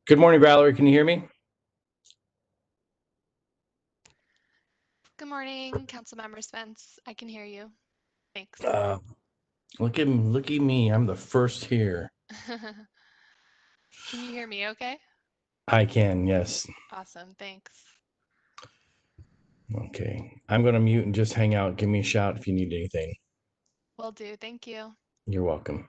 Good morning, Valerie. Can you hear me? Good morning, Councilmember Spence. I can hear you. Thanks. Look at me. I'm the first here. Can you hear me okay? I can, yes. Awesome, thanks. Okay. I'm going to mute and just hang out. Give me a shout if you need anything. Will do. Thank you. You're welcome.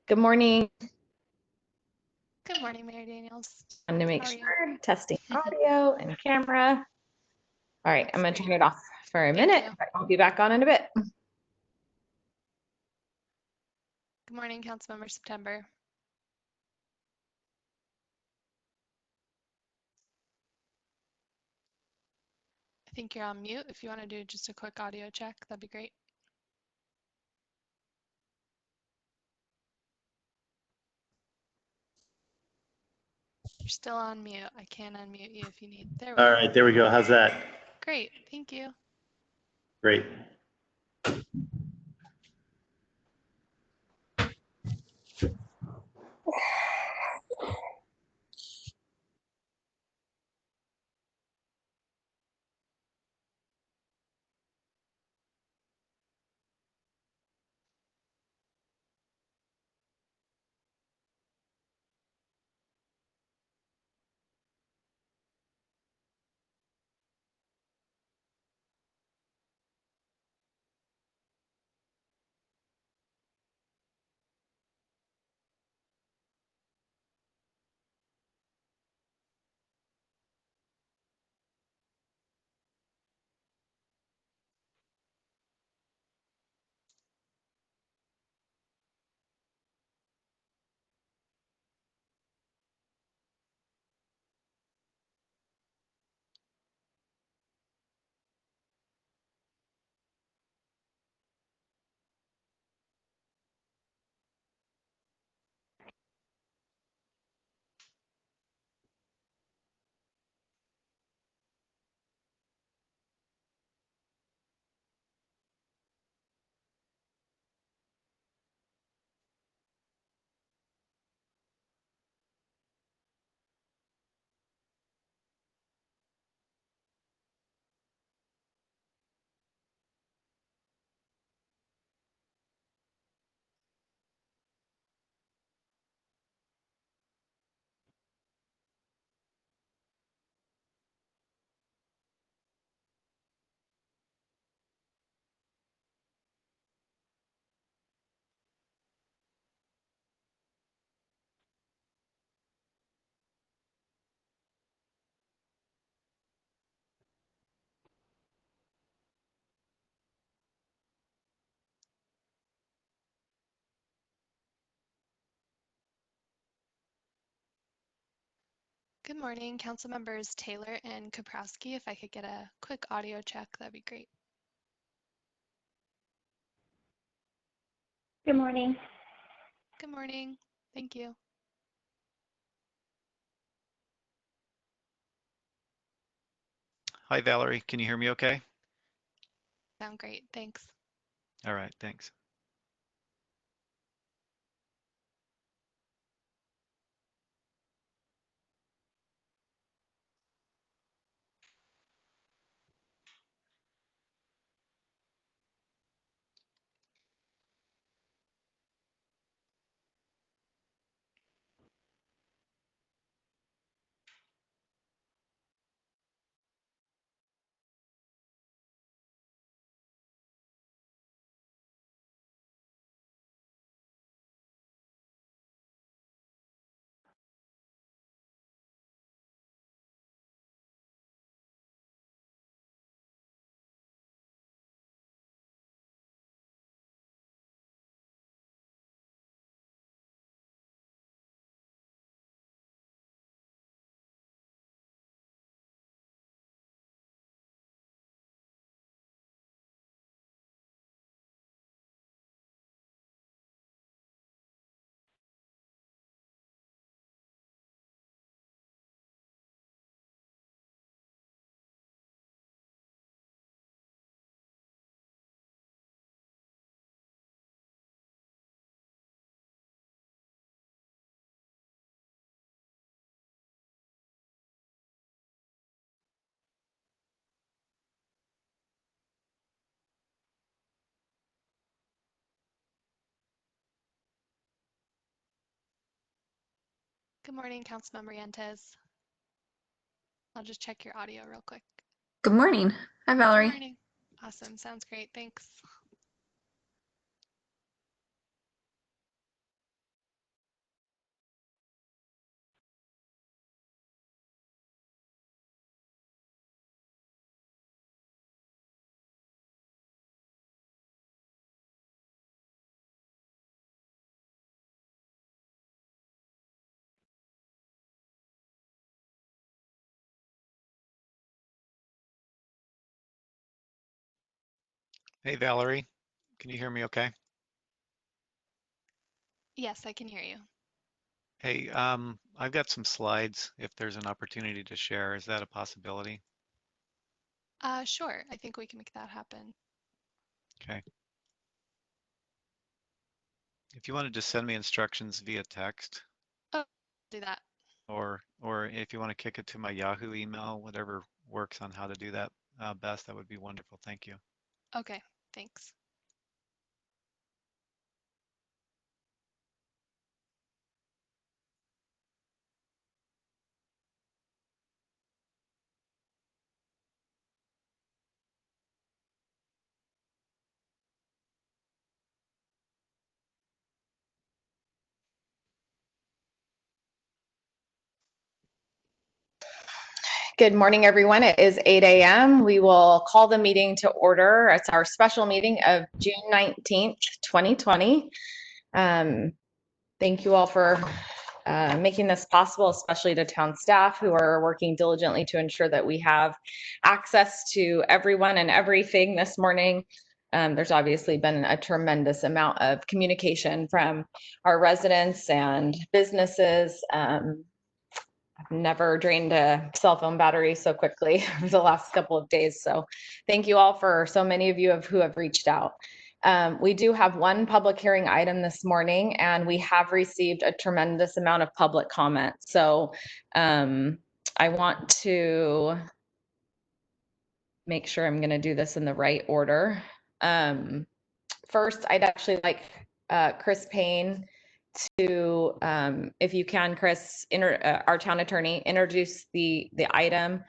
Good morning. Good morning, Mayor Daniels. I'm to make sure testing audio and camera. All right, I'm going to turn it off for a minute. I'll be back on in a bit. Good morning, Councilmember September. think you're on mute. If you want to do just a quick audio check, that'd be great. You're still on mute. I can unmute you if you need. There we All go. right, there we go. How's that? Great. Thank you. Great. Good morning, council members Taylor and Kaprowski. If I could get a quick audio check, that'd be great. Good morning. Good morning. Thank you. Hi, Valerie. Can you hear me okay? Sound great. Thanks. All right, thanks. Good morning, Councilmember Yantes. I'll just check your audio real quick. Good morning. Hi, Good Valerie. morning. Awesome. Sounds great. Thanks. Hey, Valerie, can you hear me okay? Yes, I can hear you. Hey, I've got some slides if there's an opportunity to share. Is that a possibility? Sure, I think we can make that happen. Okay. If you want to just send me instructions via text, Oh, do that. or if you want to kick it to my Yahoo email, whatever works on how to do that best, that would be wonderful. Thank you. Okay, thanks. Good morning, everyone. It is 8 a.m. We will call the meeting to order. It's our special meeting of June 19th, 2020. Thank you all for making this possible, especially to town staff who are working diligently to ensure that we have access to everyone and everything this morning. There's obviously been a tremendous amount of communication from our residents and businesses. I've never drained a cell phone battery so quickly the last couple of days. So thank you all for so many of you who have reached out. We do have one public hearing item this morning, and we have received a tremendous amount of public comment. So I want to make sure I'm going to do this in the right order. First, I'd actually like Chris Payne to, if you can, Chris, our town attorney, introduce the item.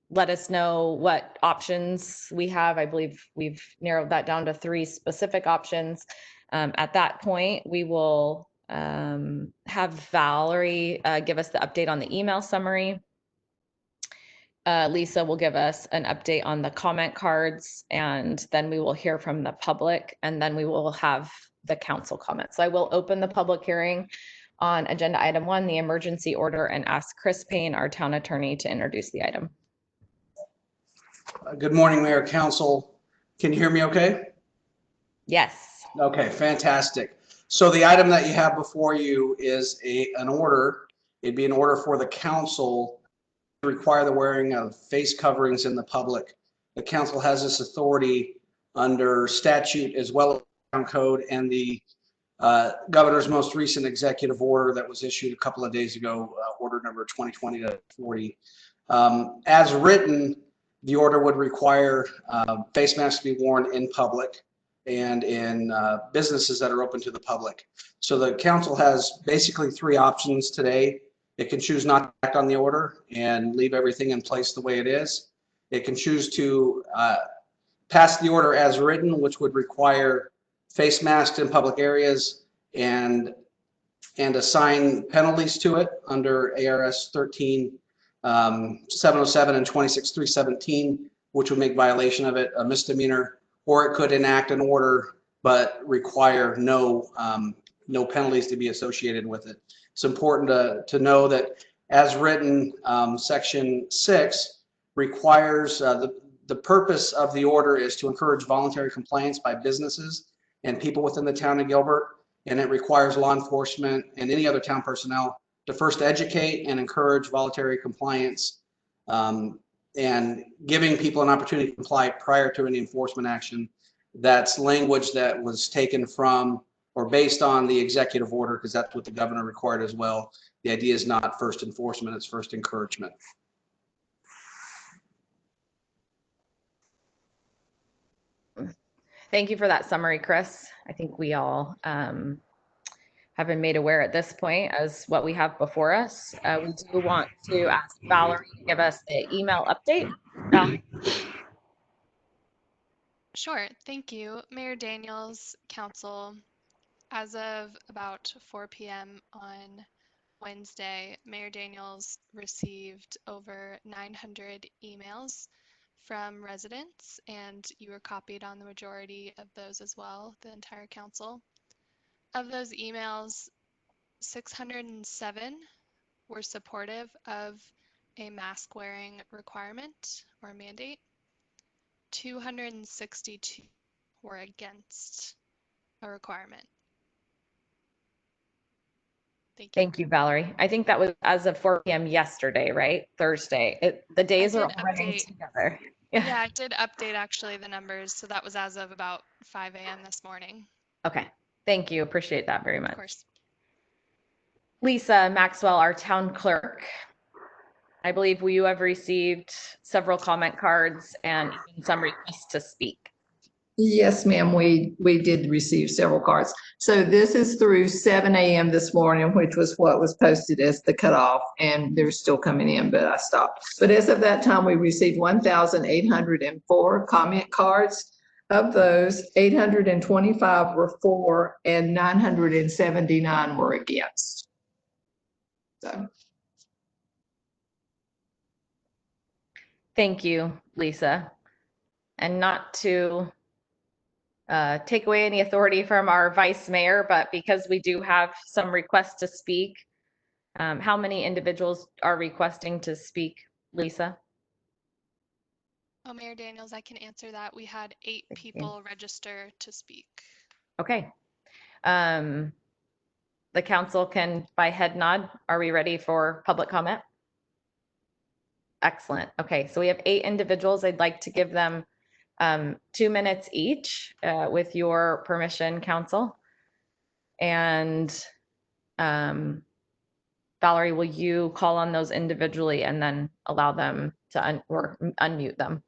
Let us know what options we have. I believe we've narrowed that down to 3 specific options. At that point, we will have Valerie give us the update on the email summary. Lisa will give us an update on the comment cards, and then we will hear from the public, and then we will have the council comments. So I will open the public hearing on agenda item 1, the emergency order, and ask Chris Payne, our town attorney, to introduce the item. Good morning, Mayor, Council. Can you hear me okay? Yes. Okay, fantastic. So the item that you have before you is an order. It'd be an order for the council to require the wearing of face coverings in the public. The council has this authority under statute as well as town code and the governor's most recent executive order that was issued a couple of days ago, order number 2020-40. As written, the order would require face masks to be worn in public and in businesses that are open to the public. So the council has basically 3 options today. It can choose not to act on the order and leave everything in place the way it is. It can choose to pass the order as written, which would require face masks in public areas and assign penalties to it under ARS 13-707 and 26-317, which would make violation of it a misdemeanor, or it could enact an order but require no penalties to be associated with it. It's important to know that as written, section 6 requires the purpose of the order is to encourage voluntary compliance by businesses and people within the town of Gilbert, and it requires law enforcement and any other town personnel to first educate and encourage voluntary compliance, and giving people an opportunity to comply prior to any enforcement action. That's language that was taken from or based on the executive order, because that's what the governor required as well. The idea is not first enforcement, it's first encouragement. Thank you for that summary, Chris. I think we all have been made aware at this point as what we have before us. We do want to ask Valerie to give us the email update. Sure, thank you. Mayor Daniels, Council, as of about 4 p.m. on Wednesday, Mayor Daniels received over 900 emails from residents, and you were copied on the majority of those as well, the entire council. Of those emails, 607 were supportive of a mask wearing requirement or mandate. 262 were against a requirement. Thank you. Thank you, Valerie. I think that was as of 4 p.m. yesterday, right? Thursday. The days are did all running update. together. Yeah, I did update actually the numbers. So that was as of about 5 a.m. this morning. Okay. Thank you. Appreciate that very much. Of course. Lisa Maxwell, our town clerk. I believe you have received several comment cards and even some requests to speak. Yes, ma'am, we did receive several cards. So this is through 7 a.m. this morning, which was what was posted as the cutoff, and they're still coming in, but I stopped. But as of that time, we received 1,804 comment cards. Of those, 825 were for and 979 were against. So. Thank you, Lisa. And not to take away any authority from our vice mayor, but because we do have some requests to speak, how many individuals are requesting to speak, Lisa? Oh, Mayor Daniels, I can answer that. We had 8 Thank you. people register to speak. Okay. The council can by head nod. Are we ready for public comment? Excellent. Okay, so we have 8 individuals. I'd like to give them 2 minutes each with your permission, council. And Valerie, will you call on those individually and then allow them to unmute them?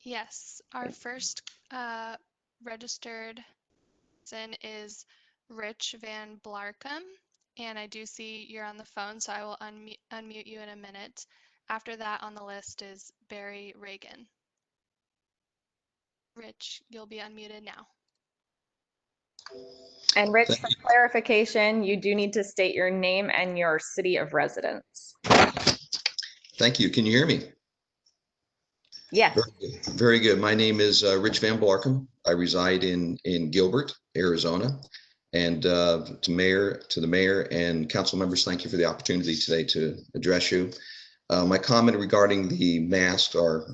Yes, our first registered person is Rich Van Blarkum, and I do see you're on the phone, so I will unmute you in a minute. After that on the list is Barry Reagan. Rich, you'll be unmuted now. And Rich, for clarification, you do need to state your name and your city of residence. Thank you. Can you hear me? Yes. Very good. My name is Rich Van Blarkum. I reside in Gilbert, Arizona. And to the mayor and council members, thank you for the opportunity today to address you. My comment regarding the masks are,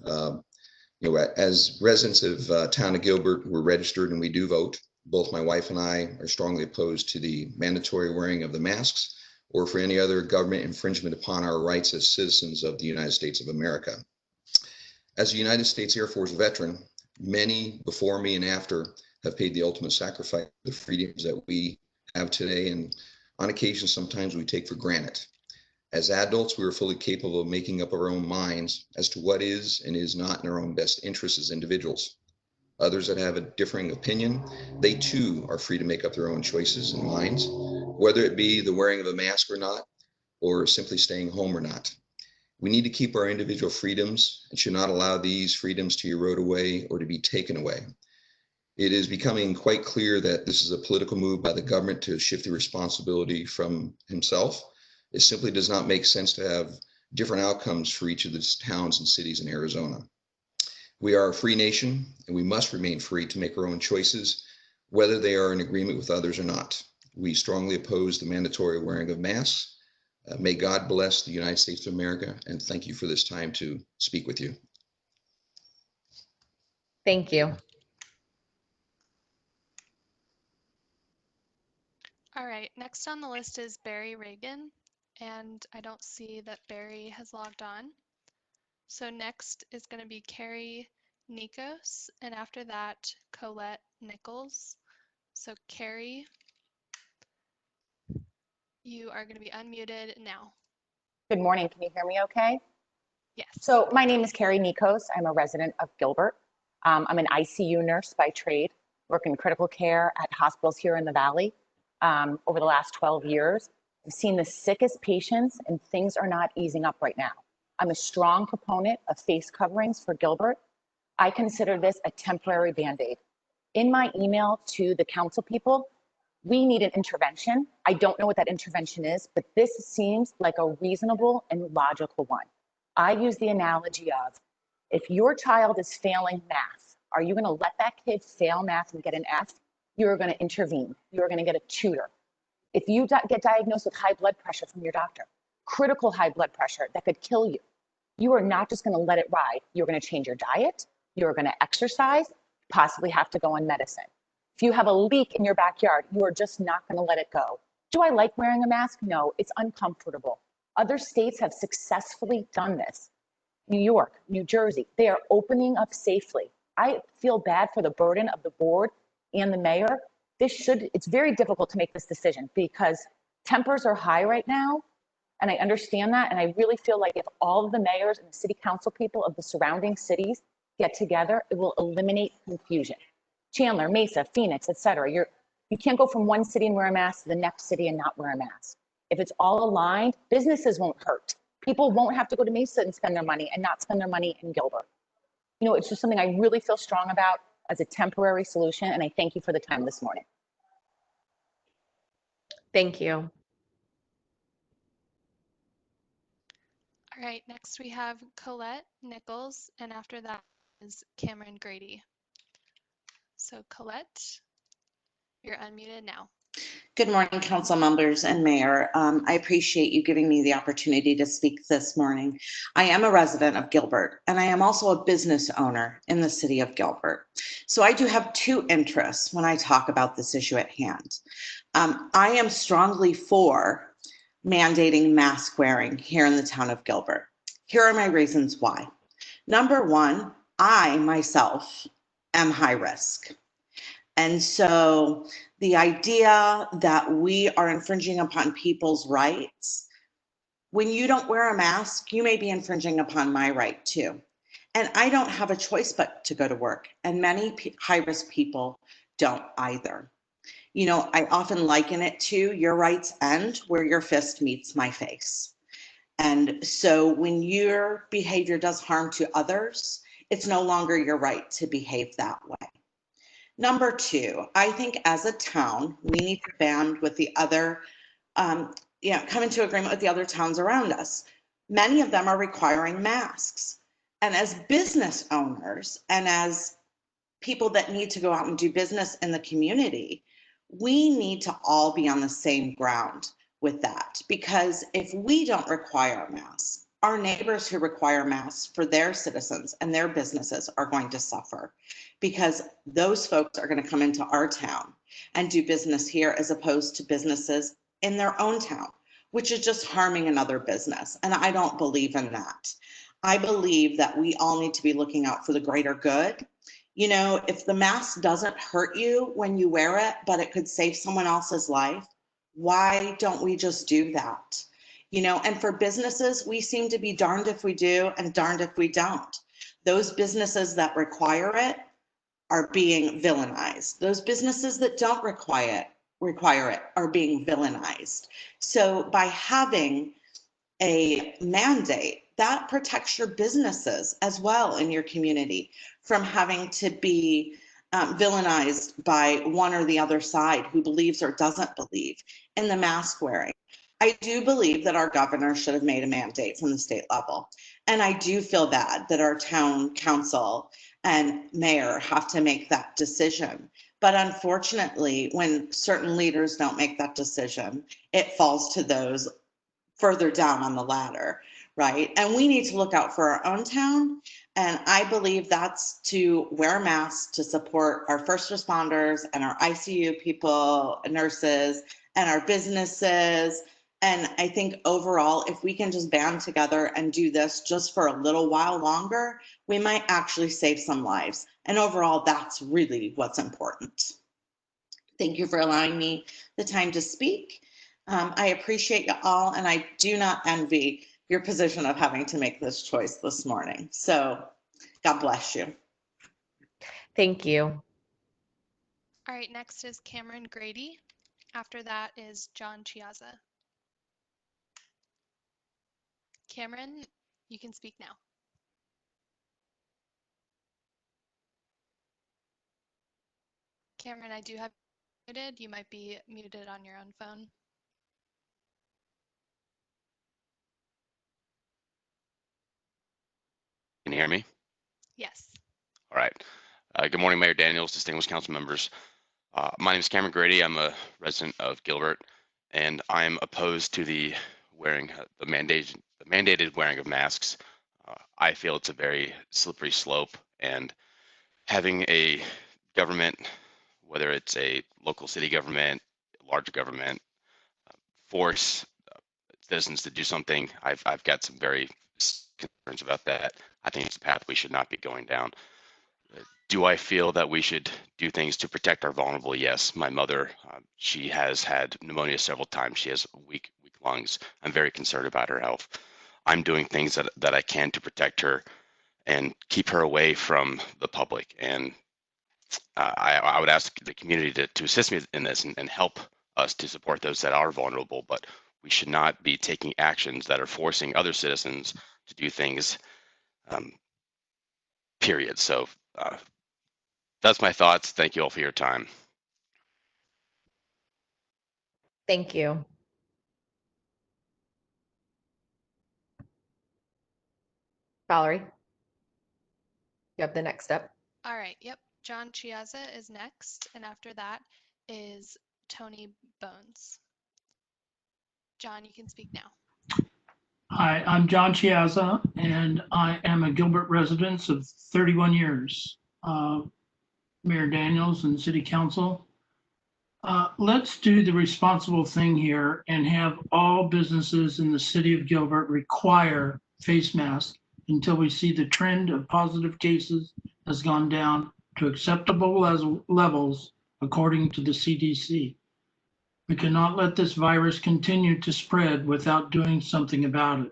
as residents of town of Gilbert, we're registered and we do vote. Both my wife and I are strongly opposed to the mandatory wearing of the masks or for any other government infringement upon our rights as citizens of the United States of America. As a United States Air Force veteran, many before me and after have paid the ultimate sacrifice for the freedoms that we have today, and on occasion, sometimes we take for granted. As adults, we are fully capable of making up our own minds as to what is and is not in our own best interests as individuals. Others that have a differing opinion, they too are free to make up their own choices and minds, whether it be the wearing of a mask or not, or simply staying home or not. We need to keep our individual freedoms and should not allow these freedoms to erode away or to be taken away. It is becoming quite clear that this is a political move by the government to shift the responsibility from himself. It simply does not make sense to have different outcomes for each of the towns and cities in Arizona. We are a free nation and we must remain free to make our own choices, whether they are in agreement with others or not. We strongly oppose the mandatory wearing of masks. May God bless the United States of America, and thank you for this time to speak with you. Thank you. All right, next on the list is Barry Reagan, and I don't see that Barry has logged on. So next is going to be Carrie Nikos, and after that, Colette Nichols. So Carrie, you are going to be unmuted now. Good morning. Can you hear me okay? Yes. So my name is Carrie Nikos. I'm a resident of Gilbert. I'm an ICU nurse by trade, work in critical care at hospitals here in the Valley. Over the last 12 years, I've seen the sickest patients and things are not easing up right now. I'm a strong proponent of face coverings for Gilbert. I consider this a temporary Band-Aid. In my email to the council people, we need an intervention. I don't know what that intervention is, but this seems like a reasonable and logical one. I use the analogy of, if your child is failing math, are you going to let that kid fail math and get an F? You're going to intervene. You're going to get a tutor. If you get diagnosed with high blood pressure from your doctor, critical high blood pressure that could kill you, you are not just going to let it ride. You're going to change your diet. You're going to exercise, possibly have to go on medicine. If you have a leak in your backyard, you are just not going to let it go. Do I like wearing a mask? No, it's uncomfortable. Other states have successfully done this. New York, New Jersey, they are opening up safely. I feel bad for the burden of the board and the mayor. It's very difficult to make this decision because tempers are high right now. And I understand that. And I really feel like if all of the mayors and the city council people of the surrounding cities get together, it will eliminate confusion. Chandler, Mesa, Phoenix, et cetera. You can't go from one city and wear a mask to the next city and not wear a mask. If it's all aligned, businesses won't hurt. People won't have to go to Mesa and spend their money and not spend their money in Gilbert. You know, it's just something I really feel strong about as a temporary solution. And I thank you for the time this morning. Thank you. All right, next we have Colette Nichols, and after that is Cameron Grady. So Colette, you're unmuted now. Good morning, council members and mayor. I appreciate you giving me the opportunity to speak this morning. I am a resident of Gilbert, and I am also a business owner in the city of Gilbert. So I do have two interests when I talk about this issue at hand. I am strongly for mandating mask wearing here in the town of Gilbert. Here are my reasons why. Number one, I myself am high risk. And so the idea that we are infringing upon people's rights, when you don't wear a mask, you may be infringing upon my right too. And I don't have a choice but to go to work. And many high-risk people don't either. You know, I often liken it to your rights end where your fist meets my face. And so when your behavior does harm to others, it's no longer your right to behave that way. Number two, I think as a town, we need to band with the other, come into agreement with the other towns around us. Many of them are requiring masks. And as business owners and as people that need to go out and do business in the community, we need to all be on the same ground with that. Because if we don't require masks, our neighbors who require masks for their citizens and their businesses are going to suffer, because those folks are going to come into our town and do business here as opposed to businesses in their own town, which is just harming another business. And I don't believe in that. I believe that we all need to be looking out for the greater good. You know, if the mask doesn't hurt you when you wear it, but it could save someone else's life, why don't we just do that? You know, and for businesses, we seem to be darned if we do and darned if we don't. Those businesses that require it are being villainized. Those businesses that don't require it are being villainized. So by having a mandate, that protects your businesses as well in your community from having to be villainized by one or the other side who believes or doesn't believe in the mask wearing. I do believe that our governor should have made a mandate from the state level. And I do feel bad that our town council and mayor have to make that decision. But unfortunately, when certain leaders don't make that decision, it falls to those further down on the ladder, right? And we need to look out for our own town. And I believe that's to wear masks to support our first responders and our ICU people, nurses, and our businesses. And I think overall, if we can just band together and do this just for a little while longer, we might actually save some lives. And overall, that's really what's important. Thank you for allowing me the time to speak. I appreciate you all, and I do not envy your position of having to make this choice this morning. So God bless you. Thank you. All right, next is Cameron Grady. After that is John Chiazza. Cameron, you can speak now. Cameron, I do have you muted. You might be muted on your own phone. Can you hear me? Yes. All right. Good morning, Mayor Daniels, distinguished council members. My name is Cameron Grady. I'm a resident of Gilbert, and I'm opposed to the mandated wearing of masks. I feel it's a very slippery slope, And having a government, whether it's a local city government, large government, force citizens to do something, I've got some very concerns about that. I think it's a path we should not be going down. Do I feel that we should do things to protect our vulnerable? Yes. My mother, she has had pneumonia several times. She has weak lungs. I'm very concerned about her health. I'm doing things that I can to protect her and keep her away from the public. And I would ask the community to assist me in this and help us to support those that are vulnerable, but we should not be taking actions that are forcing other citizens to do things, period. So that's my thoughts. Thank you all for your time. Thank you. Valerie, you have the next step. All right, yep. John Chiazza is next, and after that is Tony Bones. John, you can speak now. Hi, I'm John Chiazza, and I am a Gilbert resident of 31 years. Mayor Daniels and City Council, let's do the responsible thing here and have all businesses in the city of Gilbert require face masks until we see the trend of positive cases has gone down to acceptable levels according to the CDC. We cannot let this virus continue to spread without doing something about it.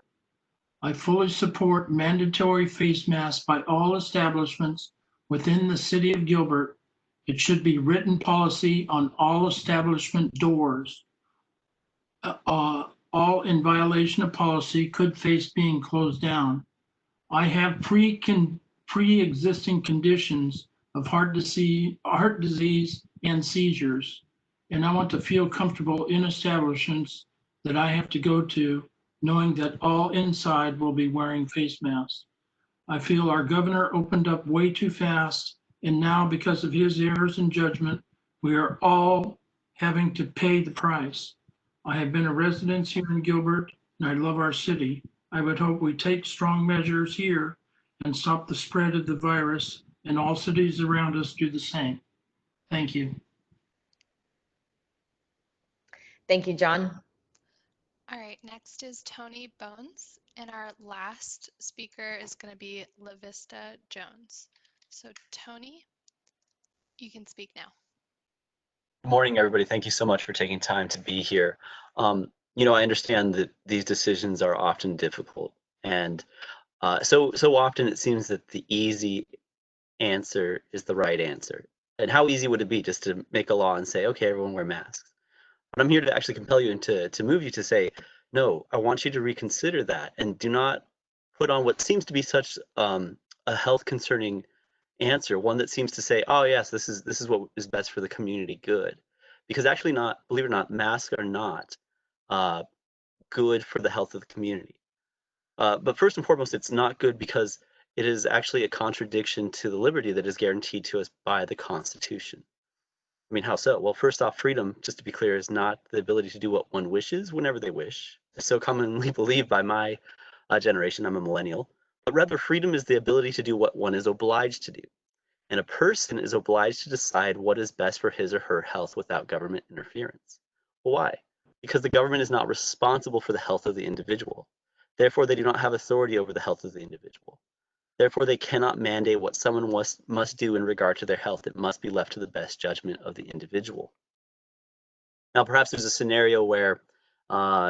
I fully support mandatory face masks by all establishments within the city of Gilbert. It should be written policy on all establishment doors. All in violation of policy could face being closed down. I have pre-existing conditions of heart disease and seizures, and I want to feel comfortable in establishments that I have to go to, knowing that all inside will be wearing face masks. I feel our governor opened up way too fast, and now because of his errors in judgment, we are all having to pay the price. I have been a resident here in Gilbert, and I love our city. I would hope we take strong measures here and stop the spread of the virus, and all cities around us do the same. Thank you. Thank you, John. All right, next is Tony Bones, and our last speaker is going to be LaVista Jones. So Tony, you can speak now. Good morning, everybody. Thank you so much for taking time to be here. I understand that these decisions are often difficult, and so often it seems that the easy answer is the right answer. And how easy would it be just to make a law and say, okay, everyone wear masks? But I'm here to actually compel you and to move you to say, no, I want you to reconsider that and do not put on what seems to be such a health concerning answer, one that seems to say, oh yes, this is what is best for the community good. Because actually not, believe it or not, masks are not good for the health of the community. But first and foremost, it's not good because it is actually a contradiction to the liberty that is guaranteed to us by the Constitution. I mean, how so? Well, first off, freedom, just to be clear, is not the ability to do what one wishes whenever they wish. It's so commonly believed by my generation. I'm a millennial. But rather, freedom is the ability to do what one is obliged to do. And a person is obliged to decide what is best for his or her health without government interference. Well, why? Because the government is not responsible for the health of the individual. Therefore, they do not have authority over the health of the individual. Therefore, they cannot mandate what someone must do in regard to their health. It must be left to the best judgment of the individual. Now, perhaps there's a scenario where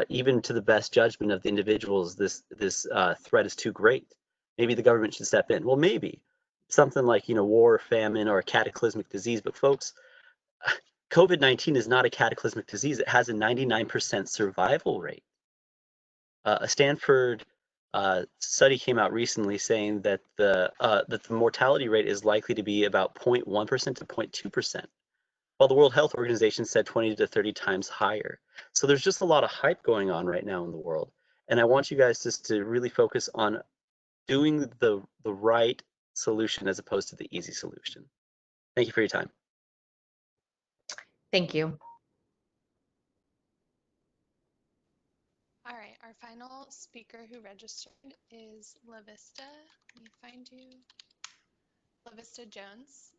even to the best judgment of the individuals, this threat is too great. Maybe the government should step in. Well, maybe something like war, famine, or a cataclysmic disease. But folks, COVID-19 is not a cataclysmic disease. It has a 99% survival rate. A Stanford study came out recently saying that the mortality rate is likely to be about 0.1% to 0.2%, while the World Health Organization said 20 to 30 times higher. So there's just a lot of hype going on right now in the world, and I want you guys just to really focus on doing the right solution as opposed to the easy solution. Thank you for your time. Thank you. All right, our final speaker who registered is LaVista. Let me find you. LaVista Jones,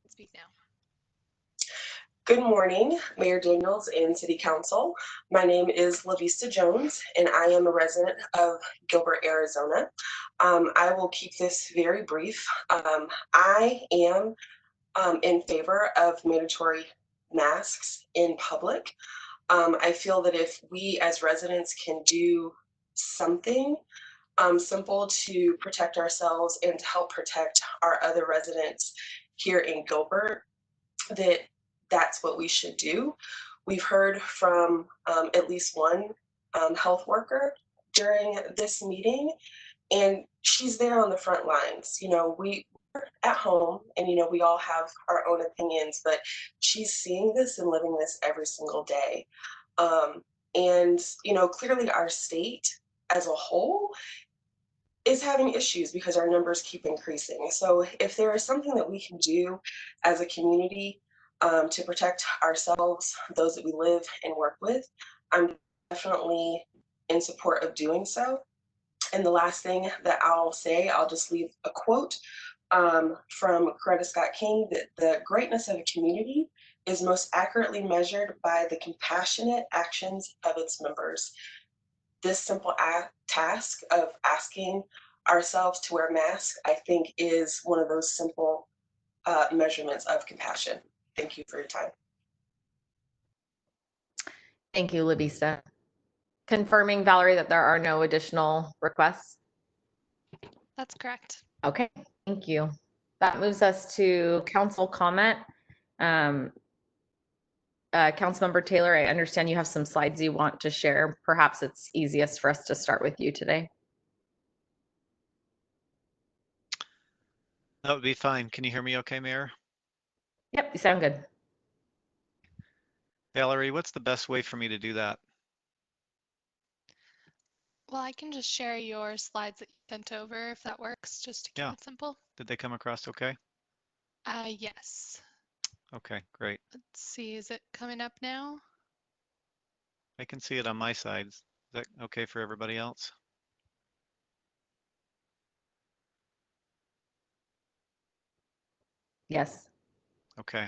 speak now. Good morning, Mayor Daniels and City Council. My name is LaVista Jones, and I am a resident of Gilbert, Arizona. I will keep this very brief. I am in favor of mandatory masks in public. I feel that if we as residents can do something simple to protect ourselves and to help protect our other residents here in Gilbert, that's what we should do. We've heard from at least one health worker during this meeting, and she's there on the front lines. You know, we're at home and, you know, we all have our own opinions, but she's seeing this and living this every single day. And, you know, clearly our state as a whole is having issues because our numbers keep increasing. So if there is something that we can do as a community to protect ourselves, those that we live and work with, I'm definitely in support of doing so. And the last thing that I'll say, I'll just leave a quote from Coretta Scott King, that the greatness of a community is most accurately measured by the compassionate actions of its members. This simple task of asking ourselves to wear masks, I think, is one of those simple measurements of compassion. Thank you for your time. Thank you, LaVista. Confirming, Valerie, that there are no additional requests? That's correct. Okay, thank you. That moves us to council comment. Councilmember Taylor, I understand you have some slides you want to share. Perhaps it's easiest for us to start with you today. That would be fine. Can you hear me okay, Mayor? Yep, you sound good. Valerie, what's the best way for me to do that? Well, I can just share your slides that you sent over if that works, just to keep it simple. Did they come across okay? Yes. Okay, great. Let's see, is it coming up now? I can see it on my side. Is that okay for everybody else? Yes. Okay.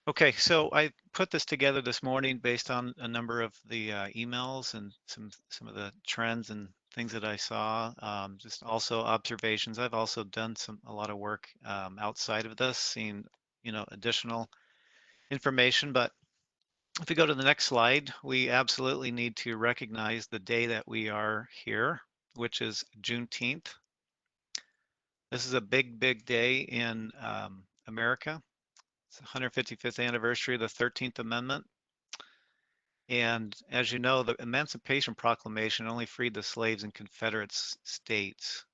Okay, so I put this together this morning based on a number of the emails and some of the trends and things that I saw. Just also observations. I've also done a lot of work outside of this, seeing additional information. But if we go to the next slide, we absolutely need to recognize the day that we are here, which is Juneteenth. This is a big, big day in America. It's the 155th anniversary of the 13th Amendment. And as you know, the Emancipation Proclamation only freed the slaves in Confederate states.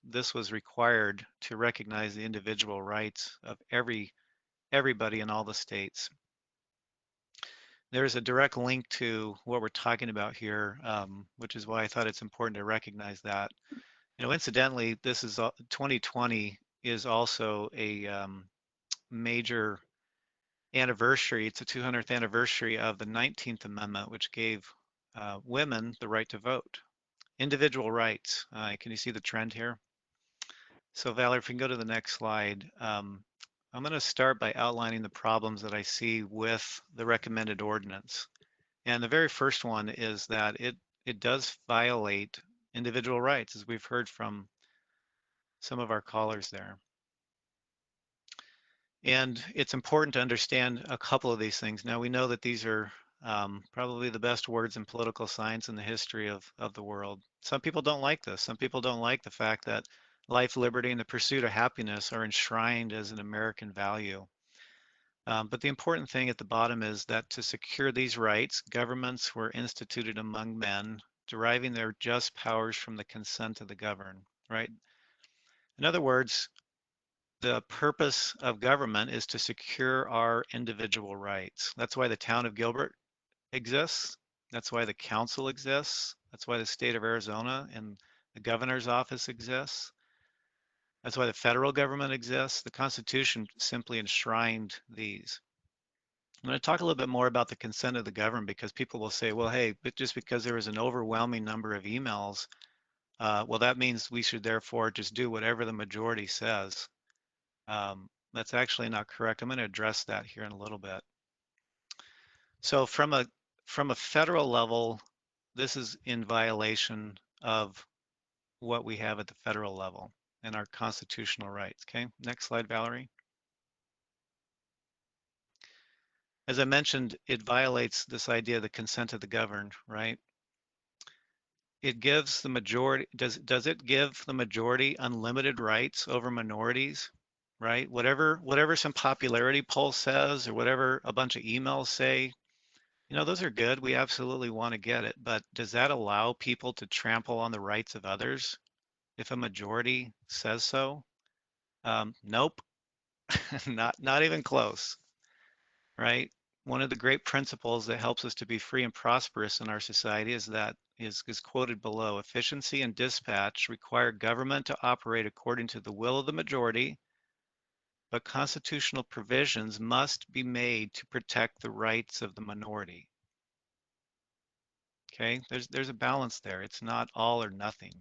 This was required to recognize the individual rights of everybody in all the states. There's a direct link to what we're talking about here, which is why I thought it's important to recognize that. Incidentally, this is 2020 is also a major anniversary. It's the 200th anniversary of the 19th Amendment, which gave women the right to vote. Individual rights. Can you see the trend here? So Valerie, if we can go to the next slide. I'm going to start by outlining the problems that I see with the recommended ordinance. And the very first one is that it does violate individual rights, as we've heard from some of our callers there. And it's important to understand a couple of these things. Now, we know that these are probably the best words in political science in the history of the world. Some people don't like this. Some people don't like the fact that life, liberty, and the pursuit of happiness are enshrined as an American value. But the important thing at the bottom is that to secure these rights, governments were instituted among men, deriving their just powers from the consent of the governed, right? In other words, the purpose of government is to secure our individual rights. That's why the town of Gilbert exists. That's why the council exists. That's why the state of Arizona and the governor's office exists. That's why the federal government exists. The Constitution simply enshrined these. I'm going to talk a little bit more about the consent of the governed, because people will say, well, hey, but just because there was an overwhelming number of emails well, that means we should therefore just do whatever the majority says. That's actually not correct. I'm going to address that here in a little bit. So from a federal level, this is in violation of what we have at the federal level and our constitutional rights. Okay, next slide, Valerie. As I mentioned, it violates this idea of the consent of the governed, right? It gives the majority, does it give the majority unlimited rights over minorities, right? Whatever some popularity poll says or whatever a bunch of emails say, you know, those are good. We absolutely want to get it. But does that allow people to trample on the rights of others if a majority says so? Nope, not even close, right? One of the great principles that helps us to be free and prosperous in our society is quoted below. Efficiency and dispatch require government to operate according to the will of the majority, but constitutional provisions must be made to protect the rights of the minority. Okay, there's a balance there. It's not all or nothing.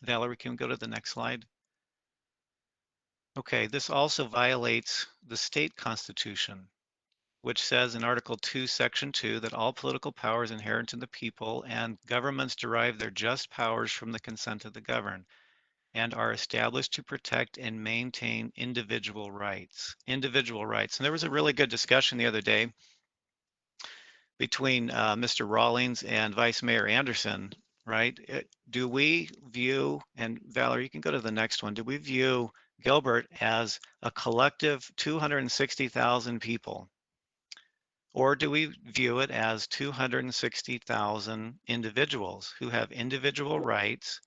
Valerie, can we go to the next slide? Okay, this also violates the state constitution, which says in Article 2, Section 2, that all political power is inherent in the people and governments derive their just powers from the consent of the governed and are established to protect and maintain individual rights. Individual rights. And there was a really good discussion the other day between Mr. Rawlings and Vice Mayor Anderson, right? Do we view, and Valerie, you can go to the next one, do we view Gilbert as a collective 260,000 people? Or do we view it as 260,000 individuals who have individual rights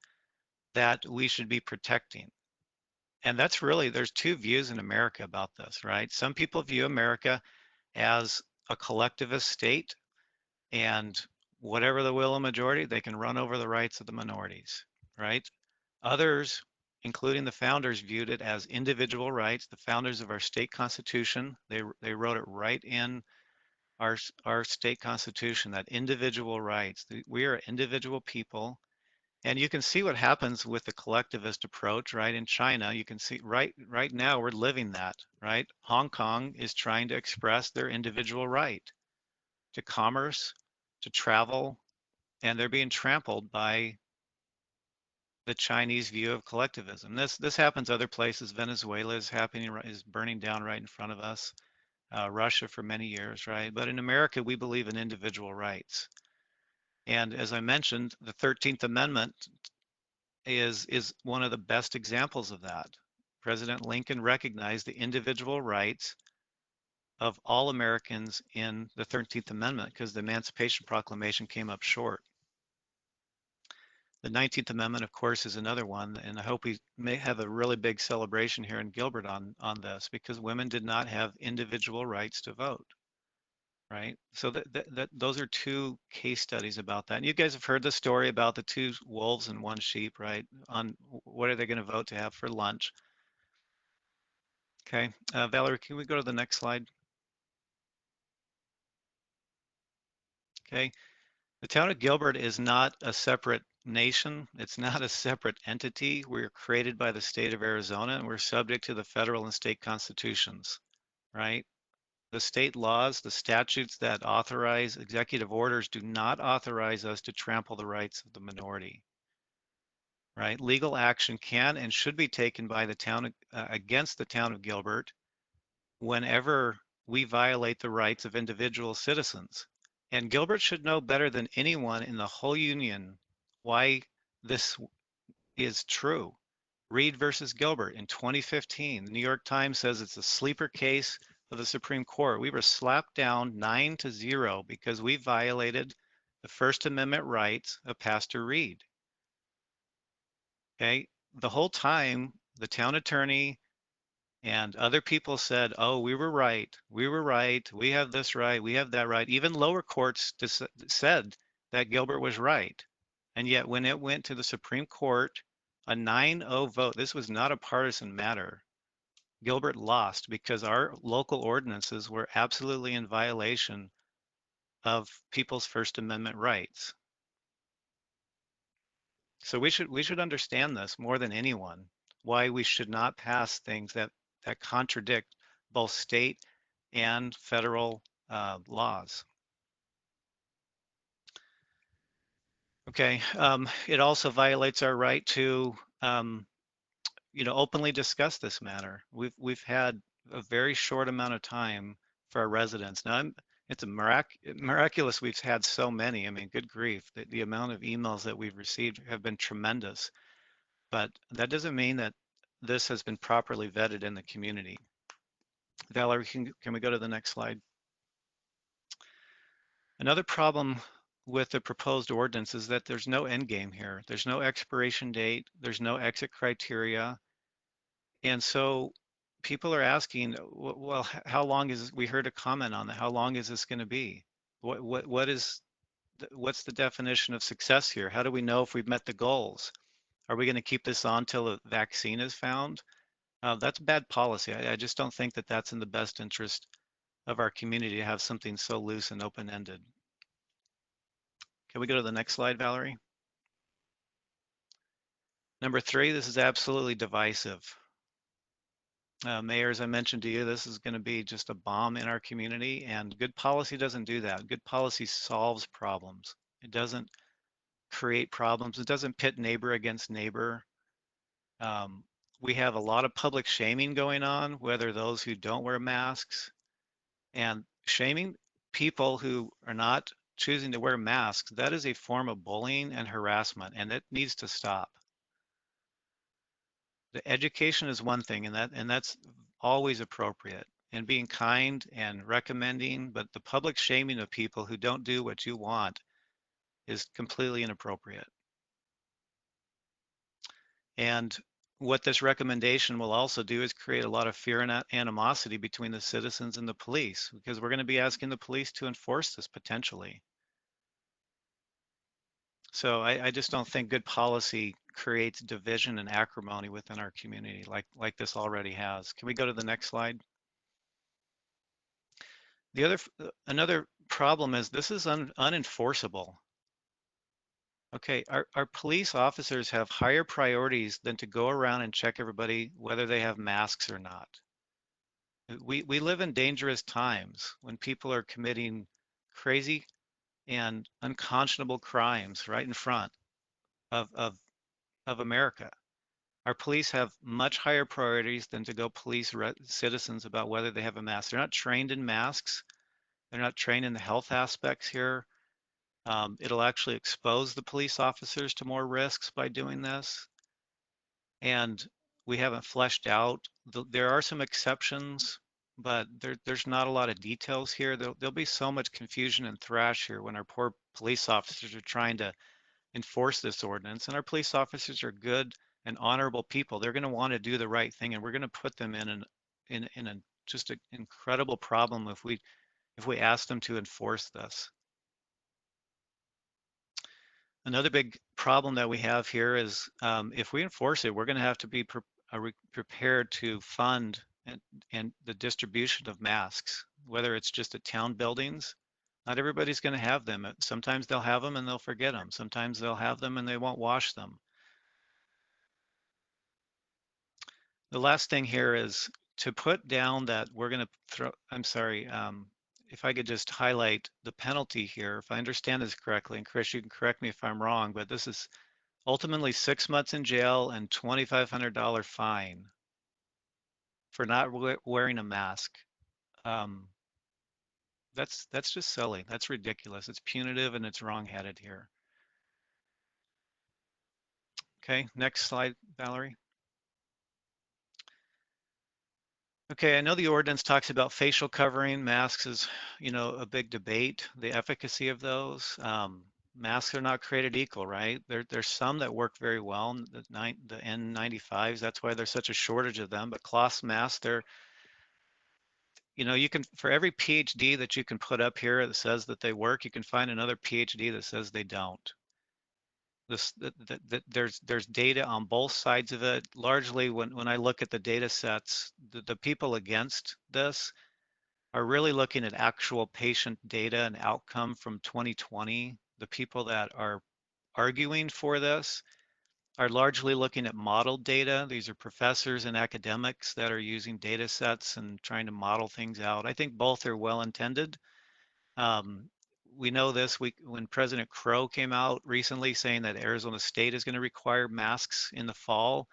that we should be protecting? And that's really, there's two views in America about this, right? Some people view America as a collectivist state, and whatever the will of majority, they can run over the rights of the minorities, right? Others, including the founders, viewed it as individual rights. The founders of our state constitution, they wrote it right in our state constitution, that individual rights. We are individual people. And you can see what happens with the collectivist approach, right? In China, you can see right now we're living that, right? Hong Kong is trying to express their individual right to commerce, to travel, and they're being trampled by the Chinese view of collectivism. This happens other places. Venezuela is burning down right in front of us. Russia for many years, right? But in America, we believe in individual rights. And as I mentioned, the 13th Amendment is one of the best examples of that. President Lincoln recognized the individual rights of all Americans in the 13th Amendment because the Emancipation Proclamation came up short. The 19th Amendment, of course, is another one, and I hope we may have a really big celebration here in Gilbert on this, because women did not have individual rights to vote, right? So those are two case studies about that. And you guys have heard the story about the two wolves and one sheep, right? On what are they going to vote to have for lunch? Okay, Valerie, can we go to the next slide? Okay, the town of Gilbert is not a separate nation. It's not a separate entity. We're created by the state of Arizona, and we're subject to the federal and state constitutions, right? The state laws, the statutes that authorize executive orders do not authorize us to trample the rights of the minority, right? Legal action can and should be taken by the town against the town of Gilbert whenever we violate the rights of individual citizens. And Gilbert should know better than anyone in the whole union why this is true. Reed versus Gilbert in 2015, the New York Times says it's a sleeper case of the Supreme Court. We were slapped down 9-0 because we violated the First Amendment rights of Pastor Reed. Okay, the whole time the town attorney and other people said, oh, we were right, we have this right, we have that right. Even lower courts said that Gilbert was right. And yet when it went to the Supreme Court, a 9-0 vote, this was not a partisan matter. Gilbert lost because our local ordinances were absolutely in violation of people's First Amendment rights. So we should understand this more than anyone, why we should not pass things that contradict both state and federal laws. Okay, it also violates our right to openly discuss this matter. We've had a very short amount of time for our residents. Now, it's miraculous we've had so many. I mean, good grief, the amount of emails that we've received have been tremendous. But that doesn't mean that this has been properly vetted in the community. Valerie, can we go to the next slide? Another problem with the proposed ordinance is that there's no end game here. There's no expiration date. There's no exit criteria. And so people are asking, well, how long is, we heard a comment on that, how long is this going to be? What's the definition of success here? How do we know if we've met the goals? Are we going to keep this on till a vaccine is found? That's bad policy. I just don't think that that's in the best interest of our community to have something so loose and open-ended. Can we go to the next slide, Valerie? Number 3, this is absolutely divisive. Mayor, as I mentioned to you, this is going to be just a bomb in our community, and good policy doesn't do that. Good policy solves problems. It doesn't create problems. It doesn't pit neighbor against neighbor. We have a lot of public shaming going on, whether those who don't wear masks, and shaming people who are not choosing to wear masks. That is a form of bullying and harassment, and it needs to stop. The education is one thing, and that's always appropriate, and being kind and recommending, but the public shaming of people who don't do what you want is completely inappropriate. And what this recommendation will also do is create a lot of fear and animosity between the citizens and the police, because we're going to be asking the police to enforce this potentially. So I just don't think good policy creates division and acrimony within our community like this already has. Can we go to the next slide? Another problem is this is unenforceable. Okay, our police officers have higher priorities than to go around and check everybody whether they have masks or not. We live in dangerous times when people are committing crazy and unconscionable crimes right in front of America. Our police have much higher priorities than to go police citizens about whether they have a mask. They're not trained in masks. They're not trained in the health aspects here. It'll actually expose the police officers to more risks by doing this. And we haven't fleshed out. There are some exceptions, but there's not a lot of details here. There'll be so much confusion and thrash here when our poor police officers are trying to enforce this ordinance. And our police officers are good and honorable people. They're going to want to do the right thing, and we're going to put them in just an incredible problem if we ask them to enforce this. Another big problem that we have here is if we enforce it, we're going to have to be prepared to fund and the distribution of masks, whether it's just at town buildings. Not everybody's going to have them. Sometimes they'll have them and they'll forget them. Sometimes they'll have them and they won't wash them. The last thing here is to put down that we're going to throw, I'm sorry, if I could just highlight the penalty here, if I understand this correctly, and Chris, you can correct me if I'm wrong, but this is ultimately 6 months in jail and $2,500 fine for not wearing a mask. That's just silly. That's ridiculous. It's punitive and it's wrong-headed here. Okay, next slide, Valerie. Okay, I know the ordinance talks about facial covering. Masks is, a big debate, the efficacy of those. Masks are not created equal, right? There's some that work very well, the N95s, that's why there's such a shortage of them, but cloth masks, you can, for every PhD that you can put up here that says that they work, you can find another PhD that says they don't. There's data on both sides of it. Largely, when I look at the data sets, the people against this are really looking at actual patient data and outcome from 2020. The people that are arguing for this are largely looking at modeled data. These are professors and academics that are using data sets and trying to model things out. I think both are well intended. We know this when President Crow came out recently saying that Arizona State is going to require masks in the fall.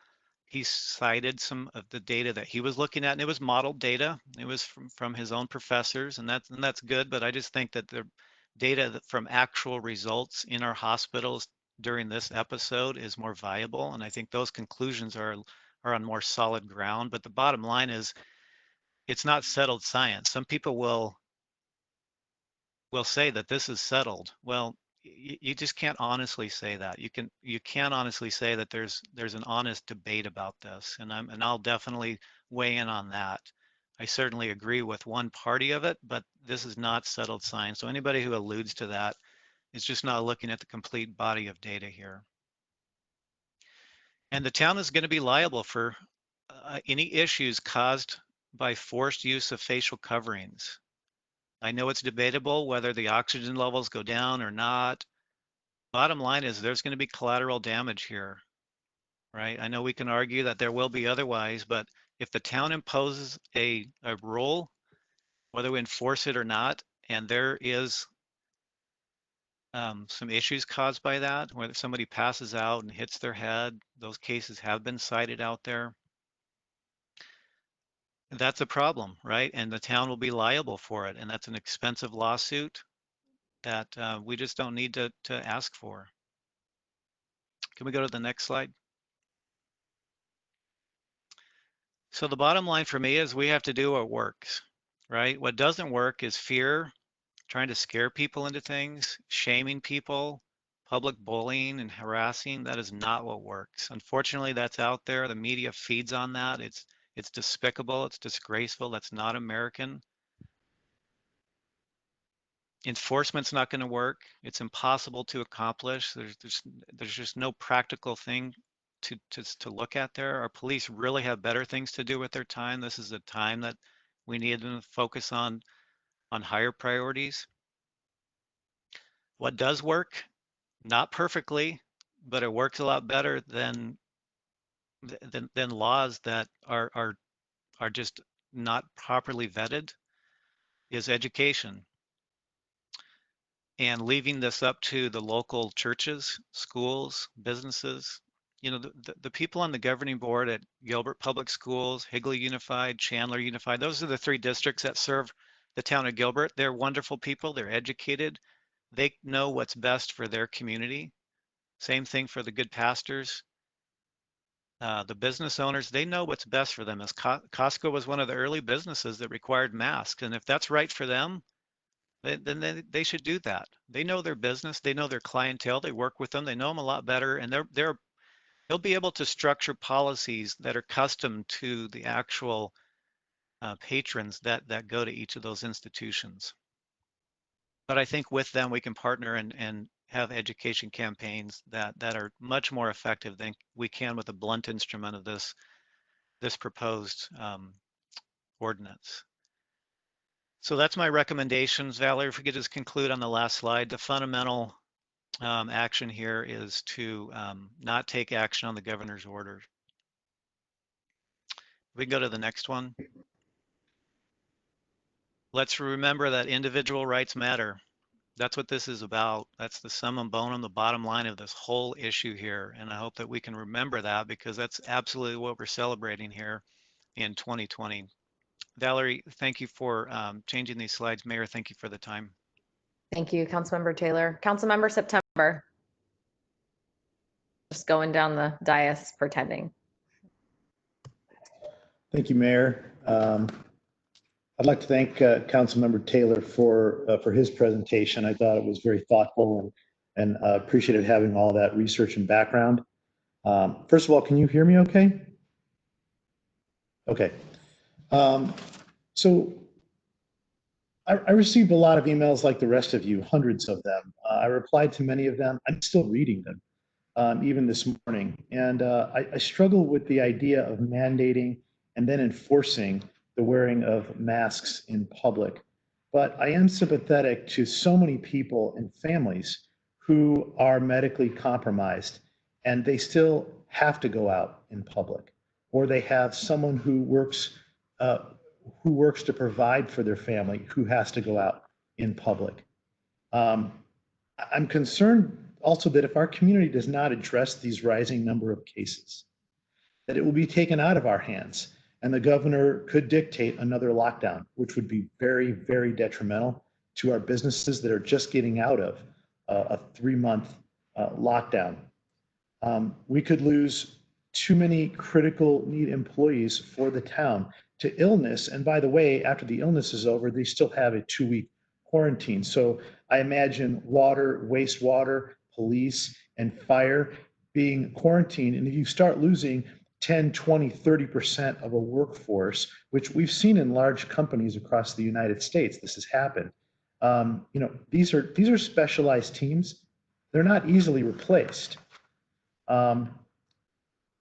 He cited some of the data that he was looking at, and it was modeled data. It was from his own professors, and that's good. But I just think that the data from actual results in our hospitals during this episode is more viable, and I think those conclusions are on more solid ground. But the bottom line is, it's not settled science. Some people will say that this is settled. Well, you just can't honestly say that. You can't honestly say that there's an honest debate about this, and I'll definitely weigh in on that. I certainly agree with one party of it, but this is not settled science. So anybody who alludes to that is just not looking at the complete body of data here. And the town is going to be liable for any issues caused by forced use of facial coverings. I know it's debatable whether the oxygen levels go down or not. Bottom line is there's going to be collateral damage here, right? I know we can argue that there will be otherwise, but if the town imposes a rule, whether we enforce it or not, and there is some issues caused by that, whether somebody passes out and hits their head, those cases have been cited out there. That's a problem, right? And the town will be liable for it. And that's an expensive lawsuit that we just don't need to ask for. Can we go to the next slide? So the bottom line for me is we have to do what works, right? What doesn't work is fear, trying to scare people into things, shaming people, public bullying and harassing. That is not what works. Unfortunately, that's out there. The media feeds on that. It's despicable. It's disgraceful. That's not American. Enforcement's not going to work. It's impossible to accomplish. There's just no practical thing to look at there. Our police really have better things to do with their time. This is a time that we need them to focus on higher priorities. What does work? Not perfectly, but it works a lot better than laws that are just not properly vetted, is education. And leaving this up to the local churches, schools, businesses. You know, the people on the governing board at Gilbert Public Schools, Higley Unified, Chandler Unified, those are the 3 districts that serve the town of Gilbert. They're wonderful people. They're educated. They know what's best for their community. Same thing for the good pastors. The business owners, they know what's best for them. As Costco was one of the early businesses that required masks. And if that's right for them, then they should do that. They know their business, they know their clientele, they work with them, they know them a lot better, and they'll be able to structure policies that are custom to the actual patrons that go to each of those institutions. But I think with them we can partner and have education campaigns that are much more effective than we can with a blunt instrument of this proposed ordinance. So that's my recommendations. Valerie, if we could just conclude on the last slide, the fundamental action here is to not take action on the governor's order. We can go to the next one. Let's remember that individual rights matter. That's what this is about. That's the summum bonum, the bottom line of this whole issue here. And I hope that we can remember that, because that's absolutely what we're celebrating here in 2020. Valerie, thank you for changing these slides. Mayor, thank you for the time. Thank you, Councilmember Taylor. Councilmember September. Just going down the dais pretending. Thank you, Mayor. I'd like to thank Councilmember Taylor for his presentation. I thought it was very thoughtful and appreciated having all that research and background. First of all, can you hear me okay? Okay. So I received a lot of emails like the rest of you, hundreds of them. I replied to many of them. I'm still reading them, even this morning. And I struggle with the idea of mandating and then enforcing the wearing of masks in public. But I am sympathetic to so many people and families who are medically compromised and they still have to go out in public, or they have someone who works to provide for their family who has to go out in public. I'm concerned also that if our community does not address these rising number of cases, that it will be taken out of our hands, and the governor could dictate another lockdown, which would be very, very detrimental to our businesses that are just getting out of a 3-month lockdown. We could lose too many critical need employees for the town to illness. And by the way, after the illness is over, they still have a 2-week quarantine. So I imagine water, wastewater, police, and fire being quarantined. And if you start losing 10, 20, 30% of a workforce, which we've seen in large companies across the United States, this has happened. These are specialized teams. They're not easily replaced.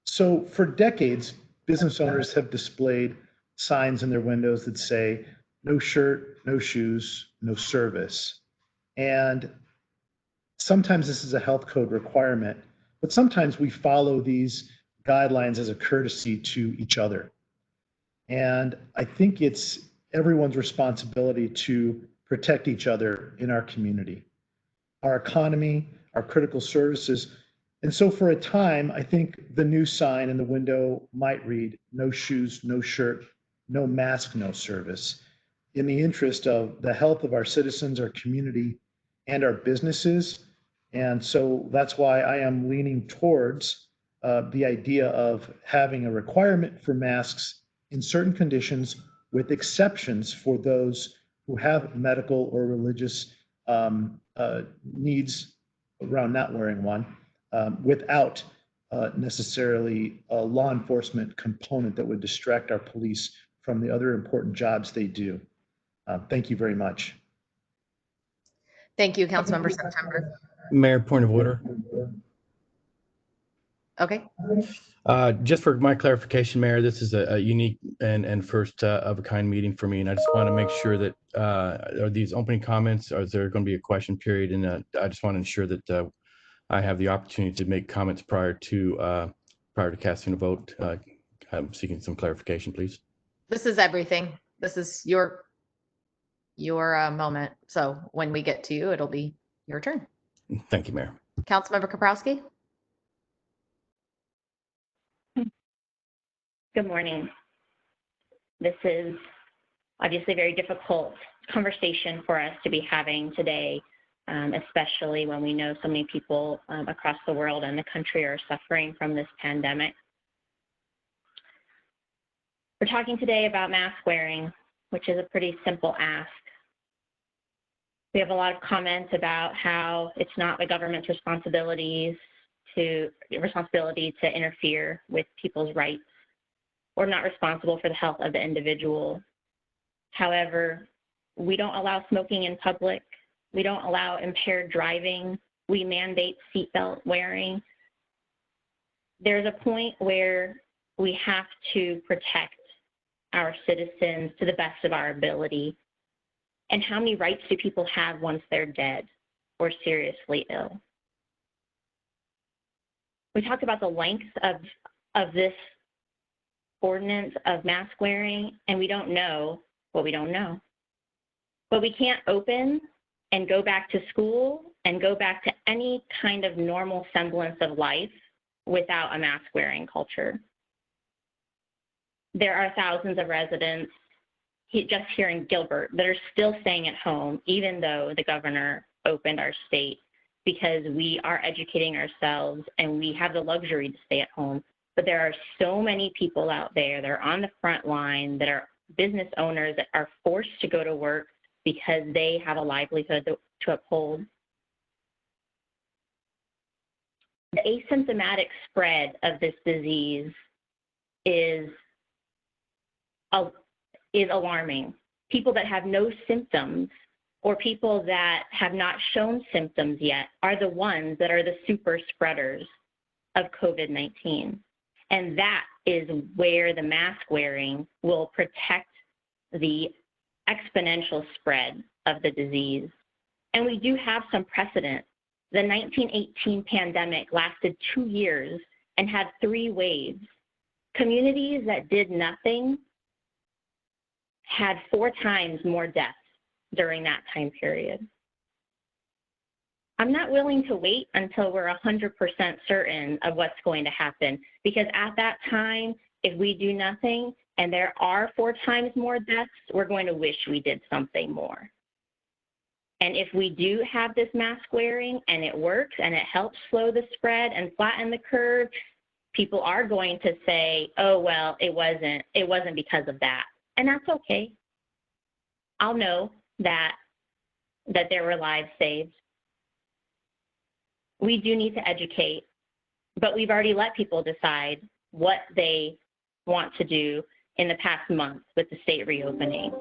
So for decades, business owners have displayed signs in their windows that say, no shirt, no shoes, no service. And sometimes this is a health code requirement, but sometimes we follow these guidelines as a courtesy to each other. And I think it's everyone's responsibility to protect each other in our community, our economy, our critical services. And so for a time, I think the new sign in the window might read, no shoes, no shirt, no mask, no service, in the interest of the health of our citizens, our community, and our businesses. And so that's why I am leaning towards the idea of having a requirement for masks in certain conditions with exceptions for those who have medical or religious needs around not wearing one, without necessarily a law enforcement component that would distract our police from the other important jobs they do. Thank you very much. Thank you, Councilmember September. Mayor, point of order. Okay. Just for my clarification, Mayor, this is a unique and first of a kind meeting for me, and I just want to make sure that are these opening comments, or is there going to be a question period? And I just want to ensure that I have the opportunity to make comments prior to casting a vote. I'm seeking some clarification, please. This is everything. This is your moment. So when we get to you, it'll be your turn. Thank you, Mayor. Councilmember Kaprowski. Good morning. This is obviously a very difficult conversation for us to be having today, especially when we know so many people across the world and the country are suffering from this pandemic. We're talking today about mask wearing, which is a pretty simple ask. We have a lot of comments about how it's not the government's responsibility to interfere with people's rights, or not responsible for the health of the individual. However, we don't allow smoking in public. We don't allow impaired driving. We mandate seatbelt wearing. There's a point where we have to protect our citizens to the best of our ability. And how many rights do people have once they're dead or seriously ill? We talked about the length of this ordinance of mask wearing, and we don't know what we don't know. But we can't open and go back to school and go back to any kind of normal semblance of life without a mask wearing culture. There are thousands of residents just here in Gilbert that are still staying at home, even though the governor opened our state, because we are educating ourselves and we have the luxury to stay at home. But there are so many people out there that are on the front line, that are business owners that are forced to go to work because they have a livelihood to uphold. The asymptomatic spread of this disease is alarming. People that have no symptoms, or people that have not shown symptoms yet, are the ones that are the super spreaders of COVID-19. And that is where the mask wearing will protect the exponential spread of the disease. And we do have some precedent The 1918 pandemic lasted 2 years and had 3 waves. Communities that did nothing had 4 times more deaths during that time period. I'm not willing to wait until we're 100% certain of what's going to happen, because at that time, if we do nothing and there are 4 times more deaths, we're going to wish we did something more. And if we do have this mask wearing and it works and it helps slow the spread and flatten the curve, people are going to say, oh, well, it wasn't because of that. And that's okay. I'll know that there were lives saved. We do need to educate, but we've already let people decide what they want to do in the past month with the state reopening.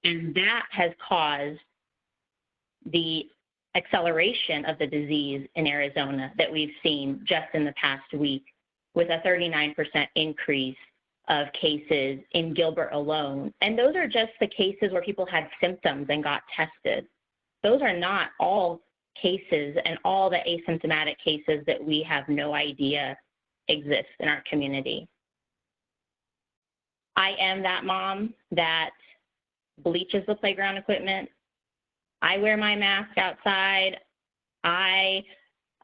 And that has caused the acceleration of the disease in Arizona that we've seen just in the past week, with a 39% increase of cases in Gilbert alone. And those are just the cases where people had symptoms and got tested. Those are not all cases and all the asymptomatic cases that we have no idea exist in our community. I am that mom that bleaches the playground equipment. I wear my mask outside. I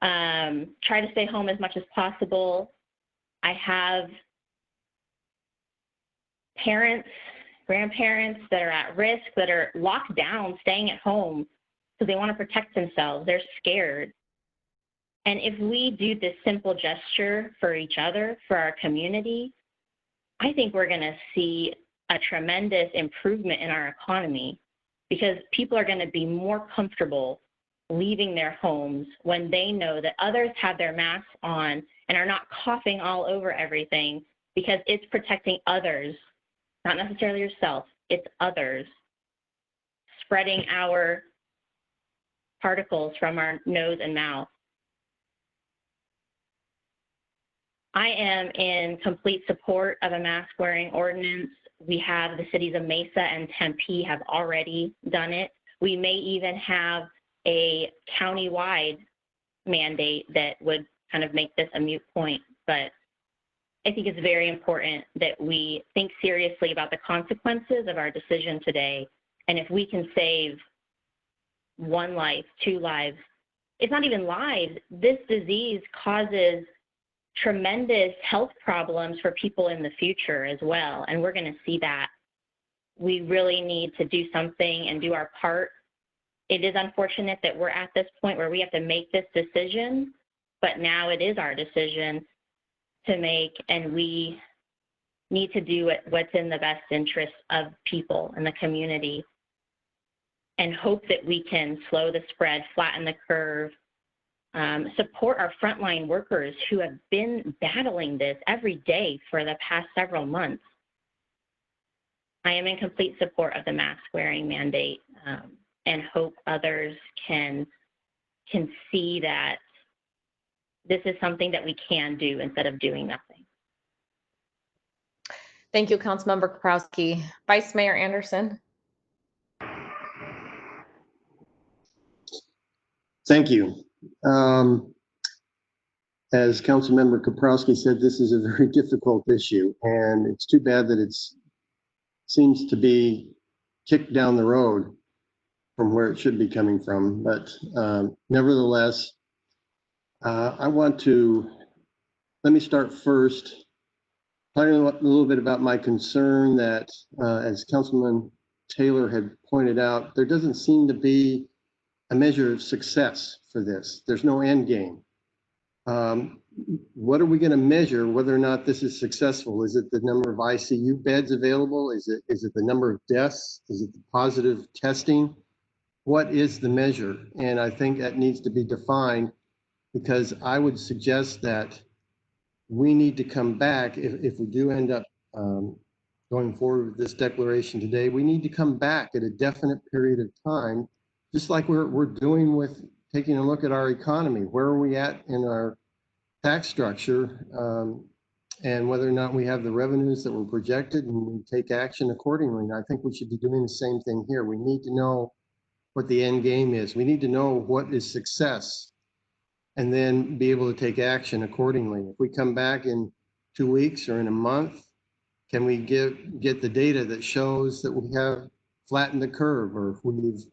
try to stay home as much as possible. I have parents, grandparents that are at risk, that are locked down, staying at home because they want to protect themselves. They're scared. And if we do this simple gesture for each other, for our community, I think we're going to see a tremendous improvement in our economy, because people are going to be more comfortable leaving their homes when they know that others have their masks on and are not coughing all over everything, because it's protecting others, not necessarily yourself, it's others, spreading our particles from our nose and mouth. I am in complete support of a mask wearing ordinance. We have the cities of Mesa and Tempe have already done it. We may even have a county-wide mandate that would kind of make this a moot point, but I think it's very important that we think seriously about the consequences of our decision today. And if we can save 1 life, 2 lives, it's not even lives. This disease causes tremendous health problems for people in the future as well. And we're going to see that. We really need to do something and do our part. It is unfortunate that we're at this point where we have to make this decision, but now it is our decision to make, and we need to do what's in the best interest of people in the community, and hope that we can slow the spread, flatten the curve, support our frontline workers who have been battling this every day for the past several months. I am in complete support of the mask wearing mandate, and hope others can see that this is something that we can do instead of doing nothing. Thank you, Councilmember Kaprowski. Vice Mayor Anderson. Thank you. As Councilmember Kaprowski said, this is a very difficult issue, and it's too bad that it seems to be kicked down the road from where it should be coming from. But nevertheless, let me start first, talking a little bit about my concern that, as Councilman Taylor had pointed out, there doesn't seem to be a measure of success for this. There's no end game. What are we going to measure whether or not this is successful? Is it the number of ICU beds available? Is it the number of deaths? Is it the positive testing? What is the measure? And I think that needs to be defined, because I would suggest that we need to come back, if we do end up going forward with this declaration today, we need to come back at a definite period of time, just like we're doing with taking a look at our economy. Where are we at in our tax structure, and whether or not we have the revenues that were projected, and we take action accordingly. And I think we should be doing the same thing here. We need to know what the end game is. We need to know what is success. and then be able to take action accordingly. If we come back in 2 weeks or in a month, can we get the data that shows that we have flattened the curve, or if we've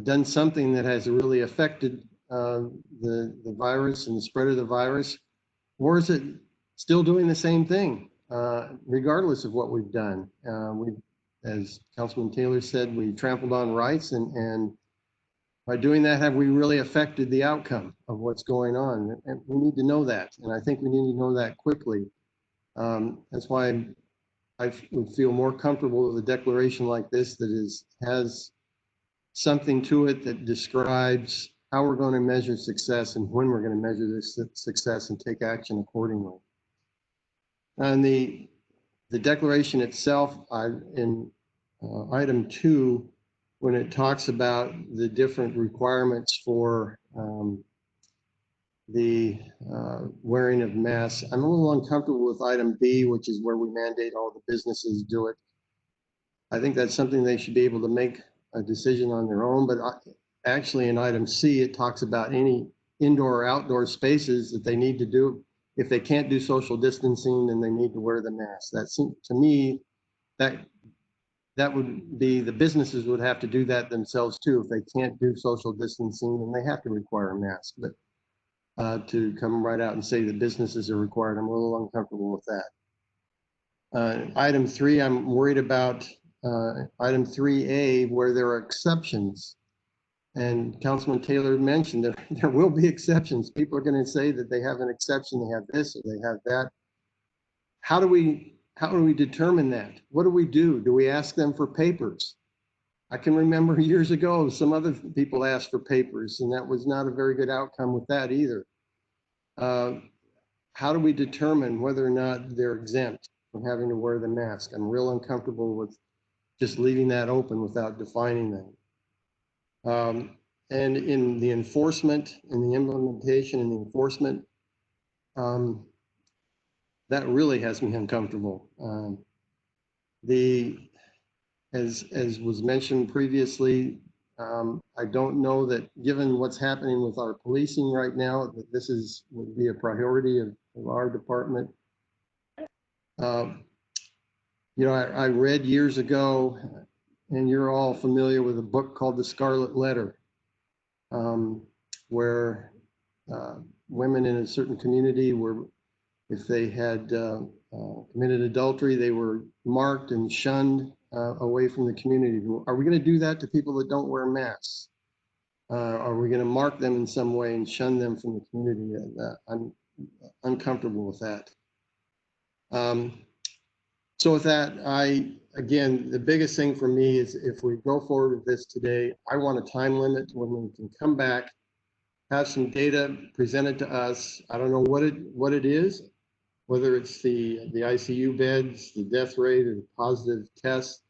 done something that has really affected the virus and the spread of the virus, or is it still doing the same thing regardless of what we've done? As Councilman Taylor said, we trampled on rights, and by doing that, have we really affected the outcome of what's going on? And we need to know that, and I think we need to know that quickly. That's why I would feel more comfortable with a declaration like this that has something to it that describes how we're going to measure success and when we're going to measure this success and take action accordingly. And the declaration itself, in item 2, when it talks about the different requirements for the wearing of masks, I'm a little uncomfortable with item B, which is where we mandate all the businesses do it. I think that's something they should be able to make a decision on their own, but actually in item C, it talks about any indoor or outdoor spaces that they need to do. If they can't do social distancing, then they need to wear the mask. That seems to me that would be, the businesses would have to do that themselves too. If they can't do social distancing, then they have to require a mask. But to come right out and say that businesses are required, I'm a little uncomfortable with that. Item 3, I'm worried about item 3A, where there are exceptions. And Councilman Taylor mentioned that there will be exceptions. People are going to say that they have an exception, they have this or they have that. How do we determine that? What do? Do we ask them for papers? I can remember years ago, some other people asked for papers, and that was not a very good outcome with that either. How do we determine whether or not they're exempt from having to wear the mask? I'm real uncomfortable with just leaving that open without defining them. And in the enforcement and the implementation and the enforcement, that really has me uncomfortable. As was mentioned previously, I don't know that given what's happening with our policing right now, that this would be a priority of our department. You know, I read years ago, and you're all familiar with a book called The Scarlet Letter, where women in a certain community were, if they had committed adultery, they were marked and shunned away from the community. Are we going to do that to people that don't wear masks? Are we going to mark them in some way and shun them from the community? I'm uncomfortable with that. So with that, again, the biggest thing for me is if we go forward with this today, I want a time limit when we can come back, have some data presented to us. I don't know what it is, whether it's the ICU beds, the death rate, or the positive tests.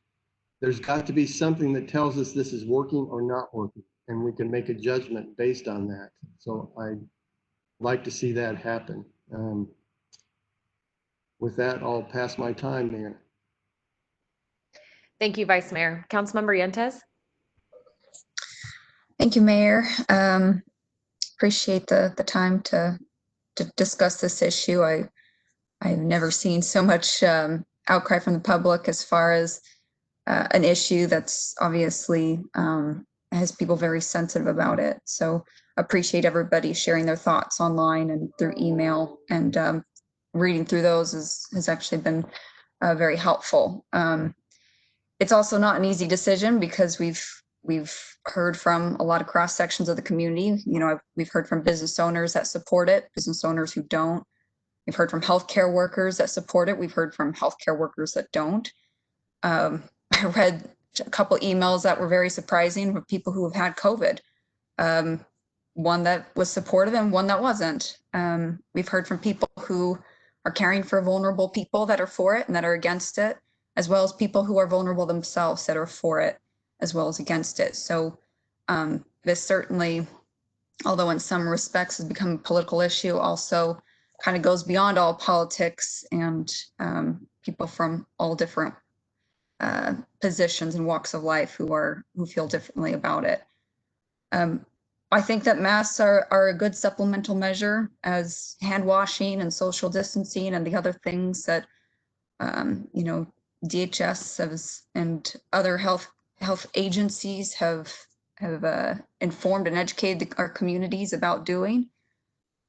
There's got to be something that tells us this is working or not working, and we can make a judgment based on that. So I'd like to see that happen. With that, I'll pass my time, Mayor. Thank you, Vice Mayor. Councilmember Yentes. Thank you, Mayor. Appreciate the time to discuss this issue. I've never seen so much outcry from the public as far as an issue that's obviously has people very sensitive about it. So appreciate everybody sharing their thoughts online and through email, and reading through those has actually been very helpful. It's also not an easy decision because we've heard from a lot of cross sections of the community. You know, we've heard from business owners that support it, business owners who don't. We've heard from healthcare workers that support it. We've heard from healthcare workers that don't. I read a couple emails that were very surprising from people who have had COVID. One that was supportive and one that wasn't. We've heard from people who are caring for vulnerable people that are for it and that are against it, as well as people who are vulnerable themselves that are for it, as well as against it. So this certainly, although in some respects has become a political issue, also kind of goes beyond all politics, and people from all different positions and walks of life who feel differently about it. I think that masks are a good supplemental measure, as hand washing and social distancing and the other things that, you know, DHS has, and other health agencies have informed and educated our communities about doing.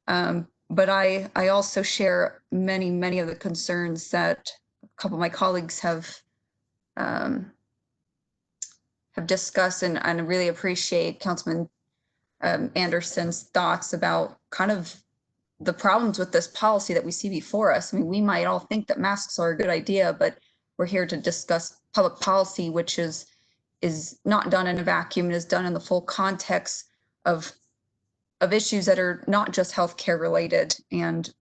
But I also share many of the concerns that a couple of my colleagues have discussed, and I really appreciate Councilman Anderson's thoughts about kind of the problems with this policy that we see before us. I mean, we might all think that masks are a good idea, but we're here to discuss public policy, which is not done in a vacuum. It is done in the full context of issues that are not just healthcare related. And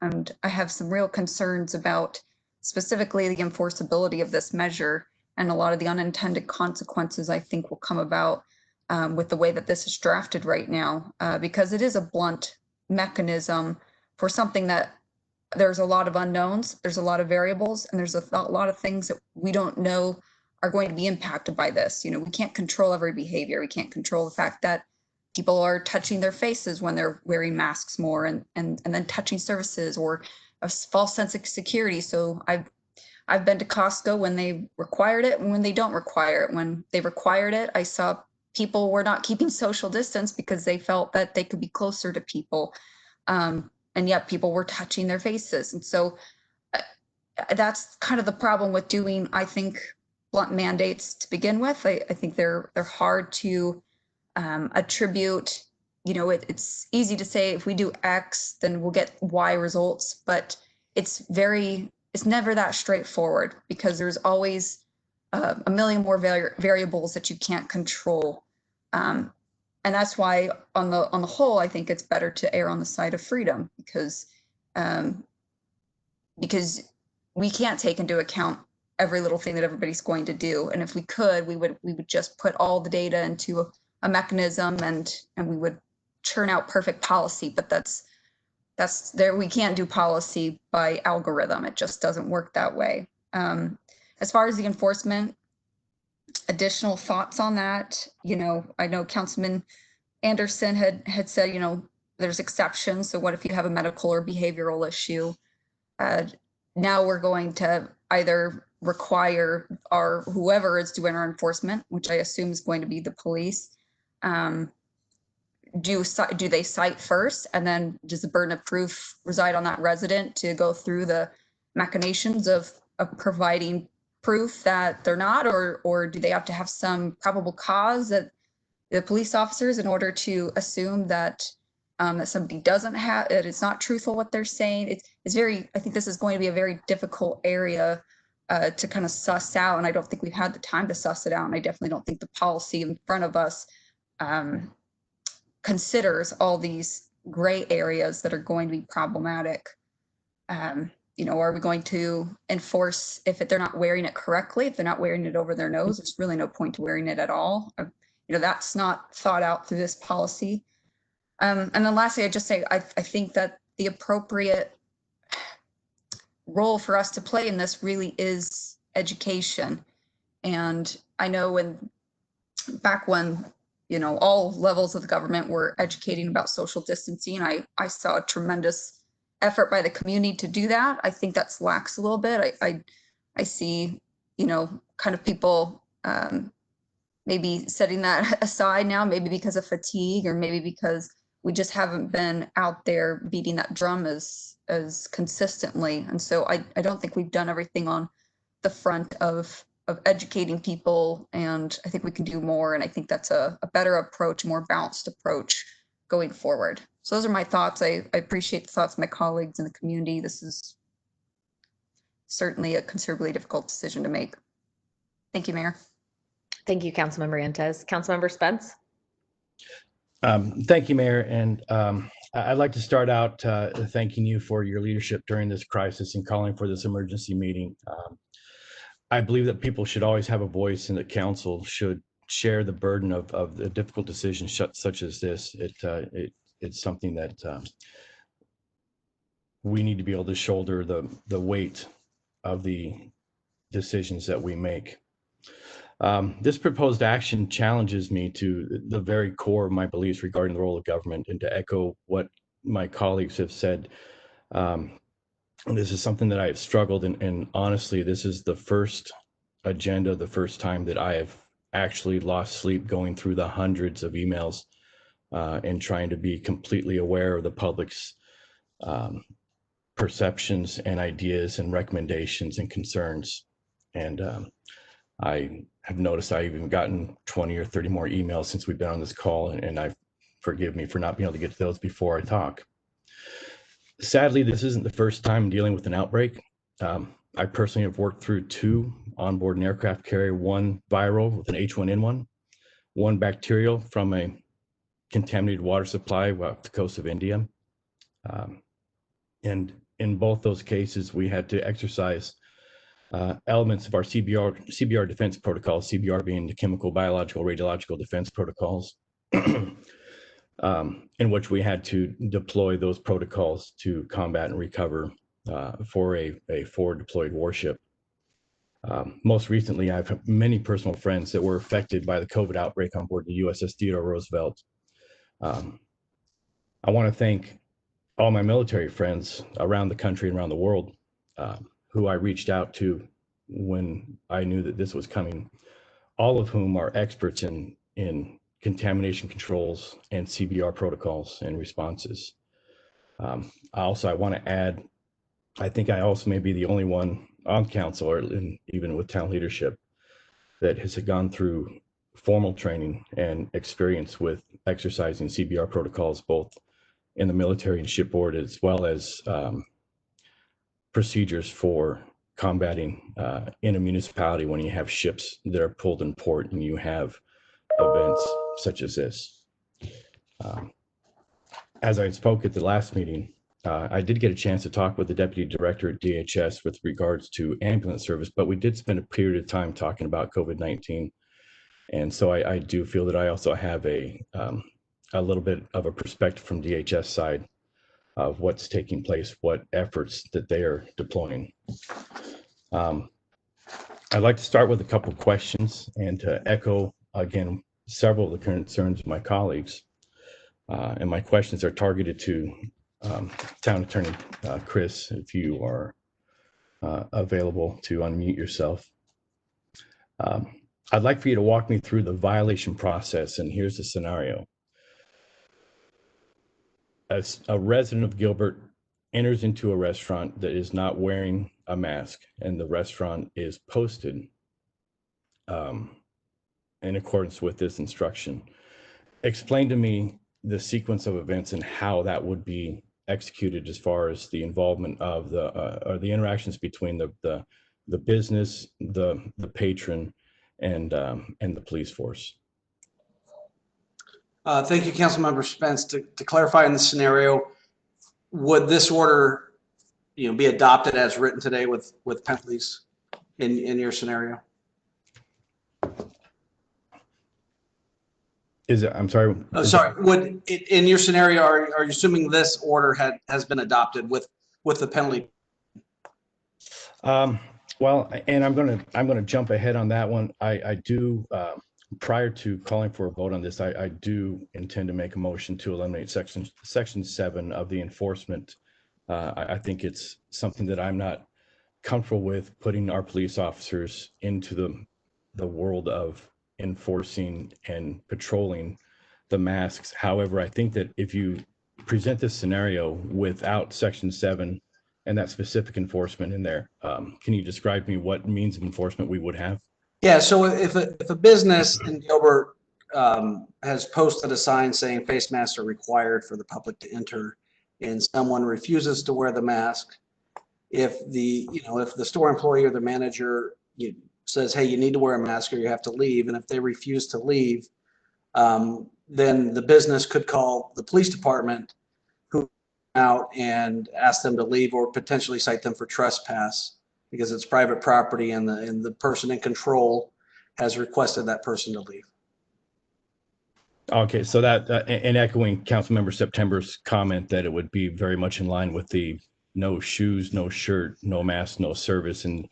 I have some real concerns about specifically the enforceability of this measure, and a lot of the unintended consequences I think will come about with the way that this is drafted right now, because it is a blunt mechanism for something that there's a lot of unknowns, there's a lot of variables, and there's a lot of things that we don't know are going to be impacted by this. You know, we can't control every behavior. We can't control the fact that people are touching their faces when they're wearing masks more, and then touching services, or a false sense of security. So I've been to Costco when they required it and when they don't require it. When they required it, I saw people were not keeping social distance because they felt that they could be closer to people. And yet people were touching their faces. And so that's kind of the problem with doing, I think, blunt mandates to begin with. I think they're hard to attribute. You know, it's easy to say if we do X, then we'll get Y results, but it's never that straightforward, because there's always a million more variables that you can't control. And that's why on the whole, I think it's better to err on the side of freedom, because we can't take into account every little thing that everybody's going to do. And if we could, we would just put all the data into a mechanism, and we would churn out perfect policy. But that's there. We can't do policy by algorithm. It just doesn't work that way. As far as the enforcement, additional thoughts on that. You know, I know Councilman Anderson had said, you know, there's exceptions. So what if you have a medical or behavioral issue? Now we're going to either require whoever is doing our enforcement, which I assume is going to be the police, do they cite first, and then does the burden of proof reside on that resident to go through the machinations of providing proof that they're not, or do they have to have some probable cause that the police officers, in order to assume that that somebody doesn't have it, it's not truthful what they're saying? It's very, I think this is going to be a very difficult area to kind of suss out, and I don't think we've had the time to suss it out, and I definitely don't think the policy in front of us considers all these gray areas that are going to be problematic. You know, are we going to enforce if they're not wearing it correctly? If they're not wearing it over their nose, there's really no point to wearing it at all. You know, that's not thought out through this policy. And then lastly, I just say, I think that the appropriate role for us to play in this really is education. And I know back when, you know, all levels of the government were educating about social distancing, I saw a tremendous effort by the community to do that. I think that's lax a little bit. I see, you know, kind of people maybe setting that aside now, maybe because of fatigue, or maybe because we just haven't been out there beating that drum as consistently. And so I don't think we've done everything on the front of educating people, and I think we can do more. And I think that's a better approach, a more balanced approach going forward. So those are my thoughts. I appreciate the thoughts of my colleagues in the community. This is certainly a considerably difficult decision to make. Thank you, Mayor. Thank you, Councilmember Yantes. Councilmember Spence. Thank you, Mayor. And I'd like to start out thanking you for your leadership during this crisis and calling for this emergency meeting. I believe that people should always have a voice, and that council should share the burden of the difficult decisions such as this. It's something that we need to be able to shoulder the weight of the decisions that we make. This proposed action challenges me to the very core of my beliefs regarding the role of government, and to echo what my colleagues have said. This is something that I have struggled, and honestly, this is the first agenda, the first time that I have actually lost sleep going through the hundreds of emails and trying to be completely aware of the public's perceptions and ideas and recommendations and concerns. And I have noticed I've even gotten 20 or 30 more emails since we've been on this call, and I forgive me for not being able to get to those before I talk. Sadly, this isn't the first time dealing with an outbreak. I personally have worked through 2 onboard an aircraft carrier, 1 viral with an H1N1, 1 bacterial from a contaminated water supply off the coast of India. And in both those cases, we had to exercise elements of our CBR defense protocols, CBR being the chemical, biological, radiological defense protocols, in which we had to deploy those protocols to combat and recover for a forward deployed warship. Most recently, I've had many personal friends that were affected by the COVID outbreak on board the USS Theodore Roosevelt. I want to thank all my military friends around the country and around the world who I reached out to when I knew that this was coming, all of whom are experts in contamination controls and CBR protocols and responses. I want to add, I think I also may be the only one on council, or even with town leadership, that has gone through formal training and experience with exercising CBR protocols, both in the military and shipboard, as well as procedures for combating in a municipality when you have ships that are pulled in port and you have events such as this. As I spoke at the last meeting, I did get a chance to talk with the deputy director at DHS with regards to ambulance service, but we did spend a period of time talking about COVID-19. And so I do feel that I also have a little bit of a perspective from DHS side of what's taking place, what efforts that they are deploying. I'd like to start with a couple of questions and to echo, again, several of the concerns of my colleagues. And my questions are targeted to Town Attorney Chris, if you are available to unmute yourself. I'd like for you to walk me through the violation process, and here's the scenario. As a resident of Gilbert enters into a restaurant that is not wearing a mask, and the restaurant is posted in accordance with this instruction, explain to me the sequence of events and how that would be executed as far as the involvement of the interactions between the business, the patron, and the police force. Thank you, Councilmember Spence. To clarify in the scenario, would this order, be adopted as written today with penalties in your scenario? Is it? I'm sorry. Oh, sorry. Would in your scenario, are you assuming this order has been adopted with the penalty? Well, and I'm gonna jump ahead on that one. I do. Prior to calling for a vote on this, I do intend to make a motion to eliminate section 7 of the enforcement. I think it's something that I'm not comfortable with, putting our police officers into the world of enforcing and patrolling the masks. However, I think that if you present this scenario without section 7 and that specific enforcement in there, can you describe me what means of enforcement we would have? Yeah, so if a business in Gilbert has posted a sign saying face masks are required for the public to enter, and someone refuses to wear the mask, if the store employee or the manager says, hey, you need to wear a mask or you have to leave, and if they refuse to leave, then the business could call the police department, who out and ask them to leave, or potentially cite them for trespass, because it's private property and the person in control has requested that person to leave. Okay, so that and echoing Councilmember September's comment that it would be very much in line with the no shoes, no shirt, no mask, no service, and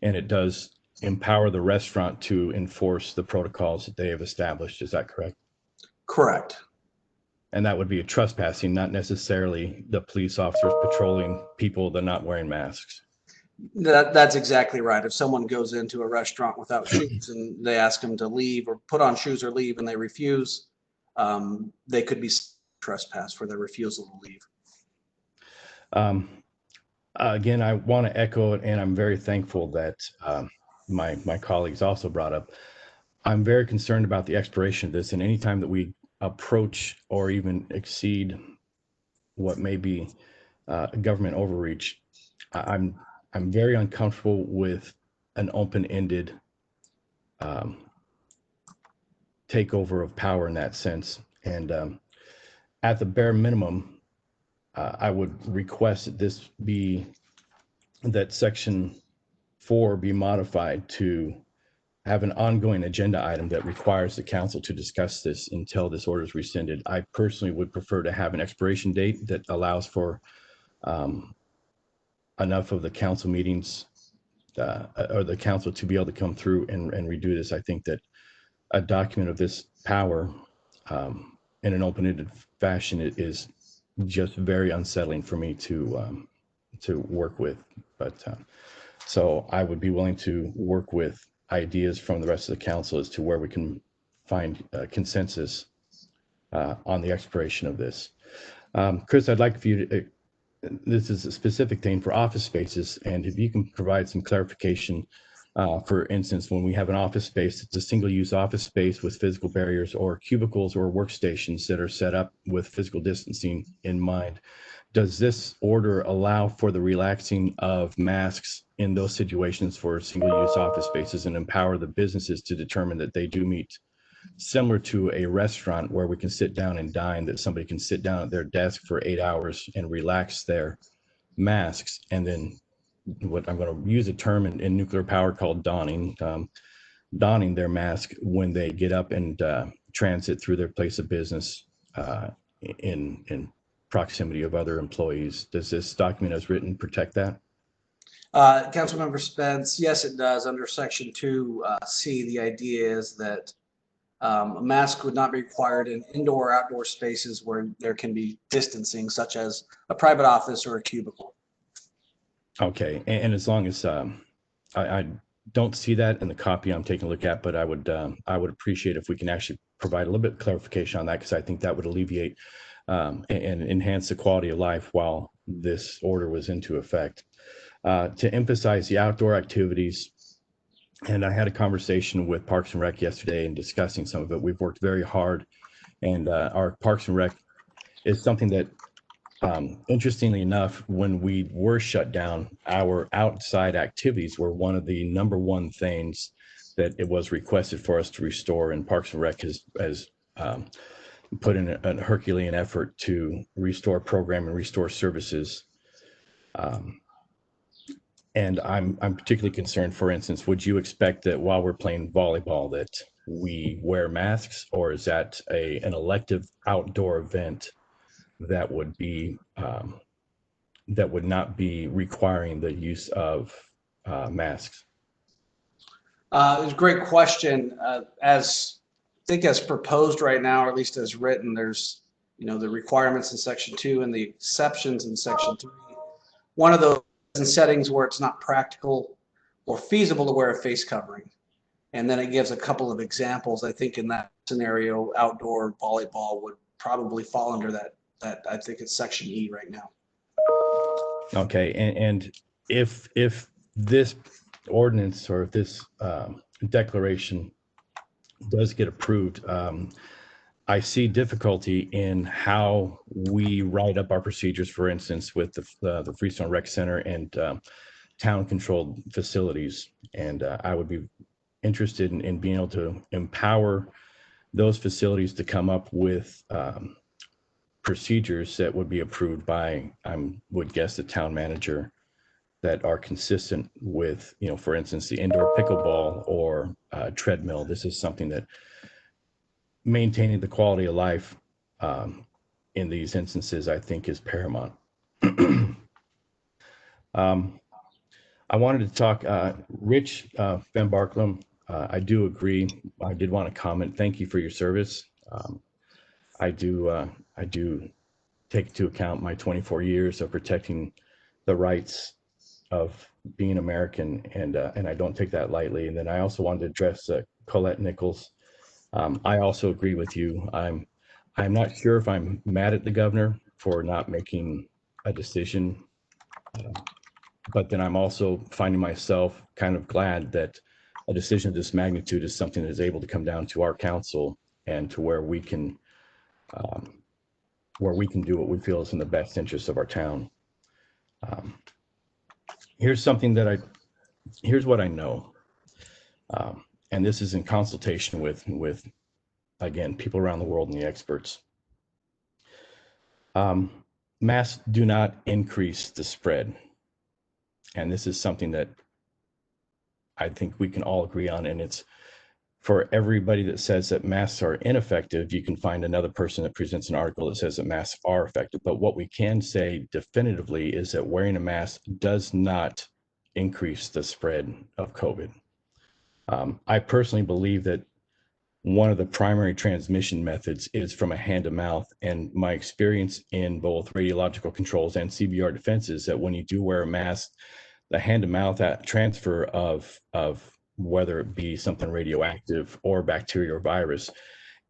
it does empower the restaurant to enforce the protocols that they have established. Is that correct? Correct. And that would be a trespassing, not necessarily the police officers patrolling people that are not wearing masks. That's exactly right. If someone goes into a restaurant without shoes and they ask them to leave or put on shoes or leave and they refuse, they could be trespassed for their refusal to leave. Again, I want to echo it, and I'm very thankful that my colleagues also brought up. I'm very concerned about the expiration of this, and anytime that we approach or even exceed what may be government overreach, I'm very uncomfortable with an open-ended takeover of power in that sense. And at the bare minimum, I would request that this be, that section 4 be modified to have an ongoing agenda item that requires the council to discuss this until this order is rescinded. I personally would prefer to have an expiration date that allows for enough of the council meetings or the council to be able to come through and redo this. I think that a document of this power in an open-ended fashion is just very unsettling for me to work with. But so I would be willing to work with ideas from the rest of the council as to where we can find consensus on the expiration of this. Chris, I'd like for you to, this is a specific thing for office spaces, and if you can provide some clarification. For instance, when we have an office space, it's a single-use office space with physical barriers or cubicles or workstations that are set up with physical distancing in mind. Does this order allow for the relaxing of masks in those situations for single-use office spaces and empower the businesses to determine that they do meet, similar to a restaurant where we can sit down and dine, that somebody can sit down at their desk for 8 hours and relax their masks, and then what I'm going to use a term in nuclear power called donning their mask when they get up and transit through their place of business in proximity of other employees. Does this document as written protect that? Councilmember Spence, yes, it does. Under Section 2C, the idea is that a mask would not be required in indoor or outdoor spaces where there can be distancing, such as a private office or a cubicle. Okay, and as long as I don't see that in the copy I'm taking a look at, but I would appreciate if we can actually provide a little bit of clarification on that, because I think that would alleviate and enhance the quality of life while this order was into effect. To emphasize the outdoor activities, and I had a conversation with Parks and Rec yesterday and discussing some of it. We've worked very hard, and our Parks and Rec is something that interestingly enough, when we were shut down, our outside activities were one of the #1 things that it was requested for us to restore, and Parks and Rec has put in a Herculean effort to restore program and restore services. And I'm particularly concerned, for instance, would you expect that while we're playing volleyball that we wear masks, or is that an elective outdoor event that would be that would not be requiring the use of masks? It's a great question. As I think as proposed right now, or at least as written, there's the requirements in Section 2 and the exceptions in Section 3. One of those in settings where it's not practical or feasible to wear a face covering, and then it gives a couple of examples. I think in that scenario, outdoor volleyball would probably fall under that. I think it's Section E right now. Okay, and if this ordinance or if this declaration does get approved, I see difficulty in how we write up our procedures, for instance, with the Freestone Rec Center and town-controlled facilities. And I would be interested in being able to empower those facilities to come up with procedures that would be approved by, I would guess, the town manager, that are consistent with, for instance, the indoor pickleball or treadmill. This is something that maintaining the quality of life in these instances, I think, is paramount. I wanted to talk, Rich Van Barklum, I do agree. I did want to comment. Thank you for your service. I do take into account my 24 years of protecting the rights of being American, and I don't take that lightly. And then I also wanted to address Colette Nichols. I also agree with you. I'm not sure if I'm mad at the governor for not making a decision, but then I'm also finding myself kind of glad that a decision of this magnitude is something that is able to come down to our council and to where we can do what we feel is in the best interest of our town. Here's what I know, and this is in consultation with again people around the world and the experts. Masks do not increase the spread, and this is something that I think we can all agree on. And it's for everybody that says that masks are ineffective, you can find another person that presents an article that says that masks are effective. But what we can say definitively is that wearing a mask does not increase the spread of COVID. I personally believe that one of the primary transmission methods is from a hand to mouth. And my experience in both radiological controls and CBR defense is that when you do wear a mask, the hand to mouth transfer of whether it be something radioactive or bacteria or virus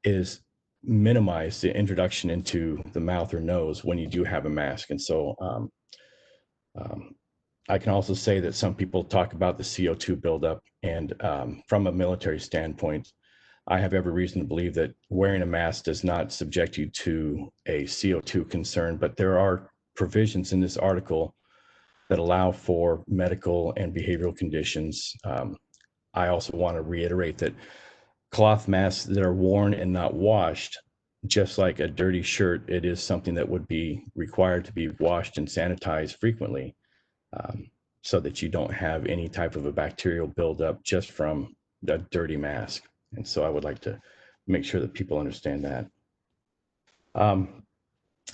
is minimized, the introduction into the mouth or nose when you do have a mask. And so I can also say that some people talk about the CO2 buildup, and from a military standpoint, I have every reason to believe that wearing a mask does not subject you to a CO2 concern, but there are provisions in this article that allow for medical and behavioral conditions. I also want to reiterate that cloth masks that are worn and not washed, just like a dirty shirt, it is something that would be required to be washed and sanitized frequently, so that you don't have any type of a bacterial buildup just from a dirty mask. And so I would like to make sure that people understand that.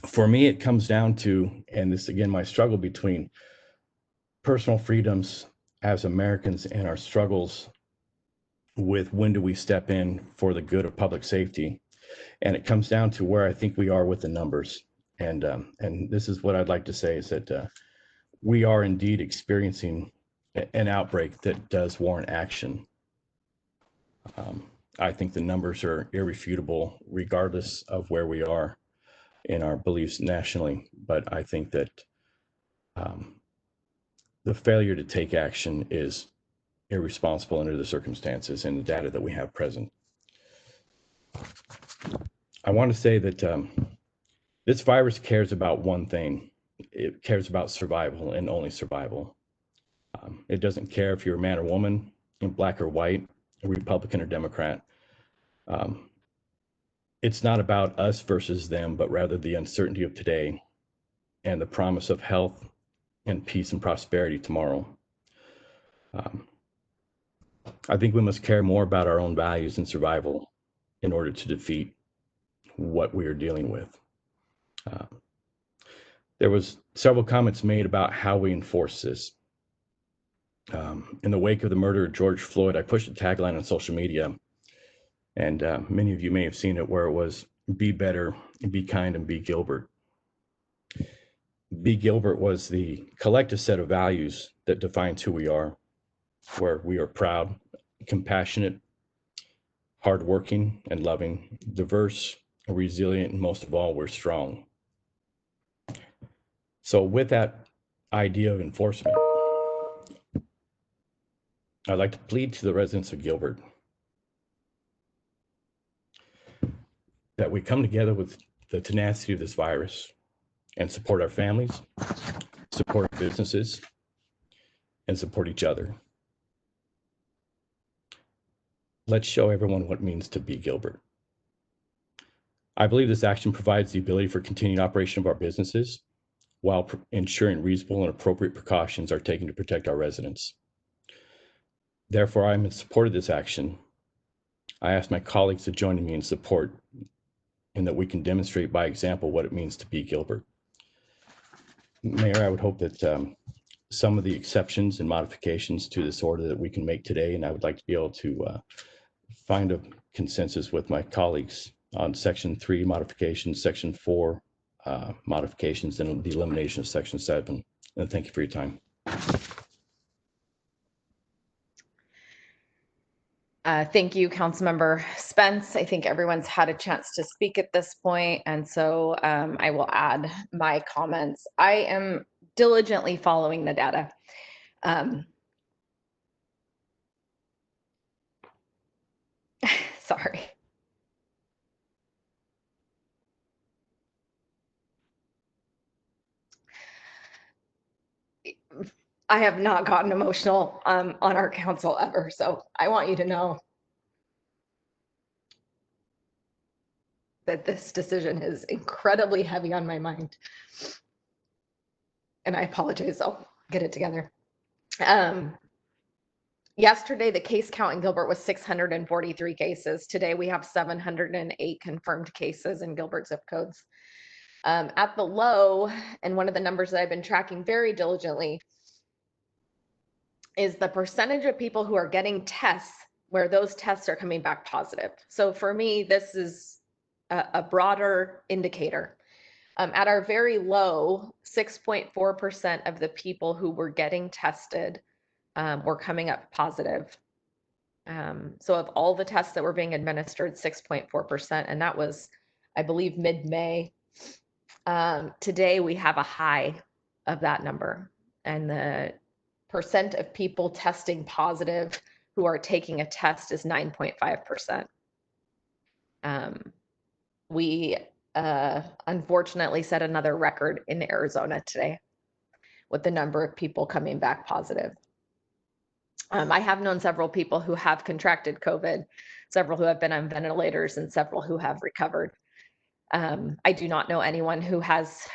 For me, it comes down to, and this again, my struggle between personal freedoms as Americans and our struggles with when do we step in for the good of public safety. And it comes down to where I think we are with the numbers. And this is what I'd like to say is that we are indeed experiencing an outbreak that does warrant action. I think the numbers are irrefutable regardless of where we are in our beliefs nationally. But I think that the failure to take action is irresponsible under the circumstances and the data that we have present. I want to say that this virus cares about one thing. It cares about survival and only survival. It doesn't care if you're a man or woman, black or white, a Republican or Democrat. It's not about us versus them, but rather the uncertainty of today and the promise of health and peace and prosperity tomorrow. I think we must care more about our own values and survival in order to defeat what we are dealing with. There was several comments made about how we enforce this. In the wake of the murder of George Floyd, I pushed a tagline on social media, and many of you may have seen it, where it was, "Be better, be kind, and be Gilbert." Be Gilbert was the collective set of values that defines who we are, where we are proud, compassionate, hardworking, and loving, diverse, resilient, and most of all, we're strong. So with that idea of enforcement, I'd like to plead to the residents of Gilbert that we come together with the tenacity of this virus and support our families, support our businesses, and support each other. Let's show everyone what it means to be Gilbert. I believe this action provides the ability for continued operation of our businesses while ensuring reasonable and appropriate precautions are taken to protect our residents. Therefore, I'm in support of this action. I ask my colleagues to join me in support, and that we can demonstrate by example what it means to be Gilbert. Mayor, I would hope that some of the exceptions and modifications to this order that we can make today. And I would like to be able to find a consensus with my colleagues on Section 3 modifications, Section 4 modifications, and the elimination of Section 7. And thank you for your time. Thank you, Councilmember Spence. I think everyone's had a chance to speak at this point, and so I will add my comments. I am diligently following the data. Sorry. I have not gotten emotional on our council ever, so I want you to know that this decision is incredibly heavy on my mind. And I apologize, I'll get it together. Yesterday, the case count in Gilbert was 643 cases. Today, we have 708 confirmed cases in Gilbert zip codes. At the low, and one of the numbers that I've been tracking very diligently, is the percentage of people who are getting tests where those tests are coming back positive. So for me, this is a broader indicator. At our very low, 6.4% of the people who were getting tested were coming up positive. So of all the tests that were being administered, 6.4%, and that was, I believe, mid-May. Today, we have a high of that number, and the percent of people testing positive who are taking a test is 9.5%. We unfortunately set another record in Arizona today with the number of people coming back positive. I have known several people who have contracted COVID, several who have been on ventilators, and several who have recovered. I do not know anyone who has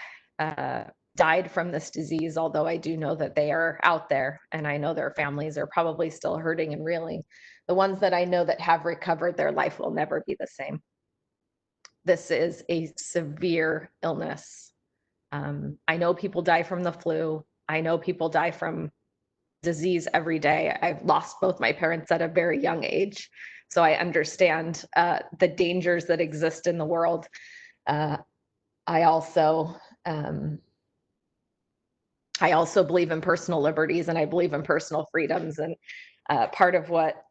died from this disease, although I do know that they are out there, and I know their families are probably still hurting and reeling. The ones that I know that have recovered, their life will never be the same. This is a severe illness. I know people die from the flu. I know people die from disease every day. I've lost both my parents at a very young age, so I understand the dangers that exist in the world. I also believe in personal liberties, and I believe in personal freedoms. And part of what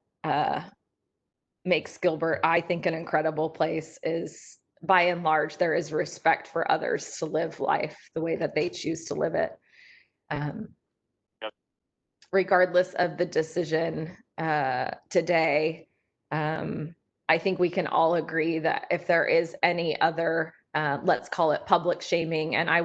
makes Gilbert, I think, an incredible place is, by and large, there is respect for others to live life the way that they choose to live it. Regardless of the decision today, I think we can all agree that if there is any other, let's call it public shaming, and I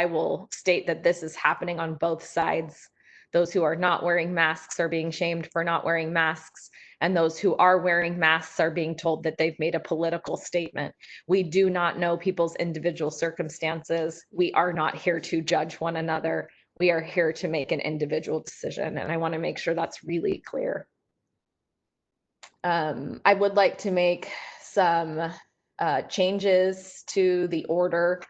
will state that this is happening on both sides. Those who are not wearing masks are being shamed for not wearing masks, and those who are wearing masks are being told that they've made a political statement. We do not know people's individual circumstances. We are not here to judge one another. We are here to make an individual decision, and I want to make sure that's really clear. I would like to make some changes to the order.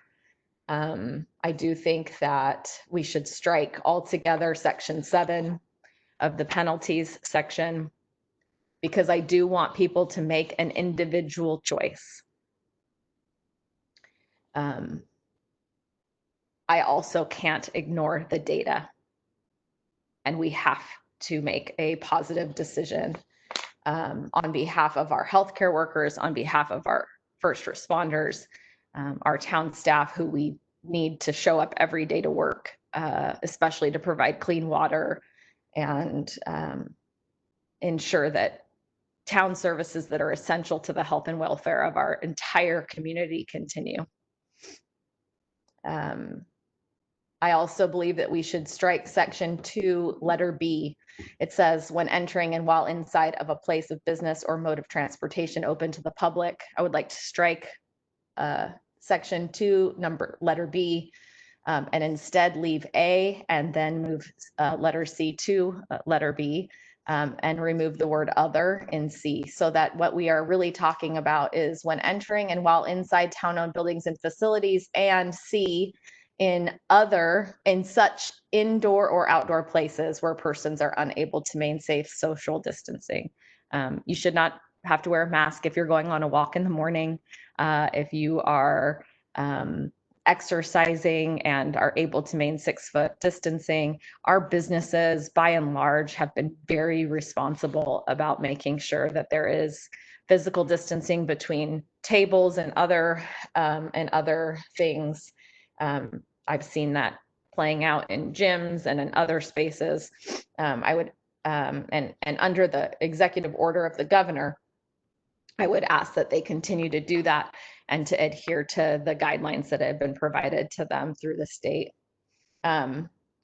I do think that we should strike altogether Section 7 of the penalties section, because I do want people to make an individual choice. I also can't ignore the data, and we have to make a positive decision on behalf of our healthcare workers, on behalf of our first responders, our town staff who we need to show up every day to work, especially to provide clean water and ensure that town services that are essential to the health and welfare of our entire community continue. I also believe that we should strike Section 2, letter B. It says, when entering and while inside of a place of business or mode of transportation open to the public. I would like to strike Section 2, letter B, and instead leave A and then move letter C to letter B, and remove the word other in C, so that what we are really talking about is when entering and while inside town-owned buildings and facilities, and C, in such indoor or outdoor places where persons are unable to maintain safe social distancing. You should not have to wear a mask if you're going on a walk in the morning, if you are exercising and are able to maintain 6-foot distancing. Our businesses, by and large, have been very responsible about making sure that there is physical distancing between tables and other things. I've seen that playing out in gyms and in other spaces. I would, and under the executive order of the governor, I would ask that they continue to do that and to adhere to the guidelines that have been provided to them through the state.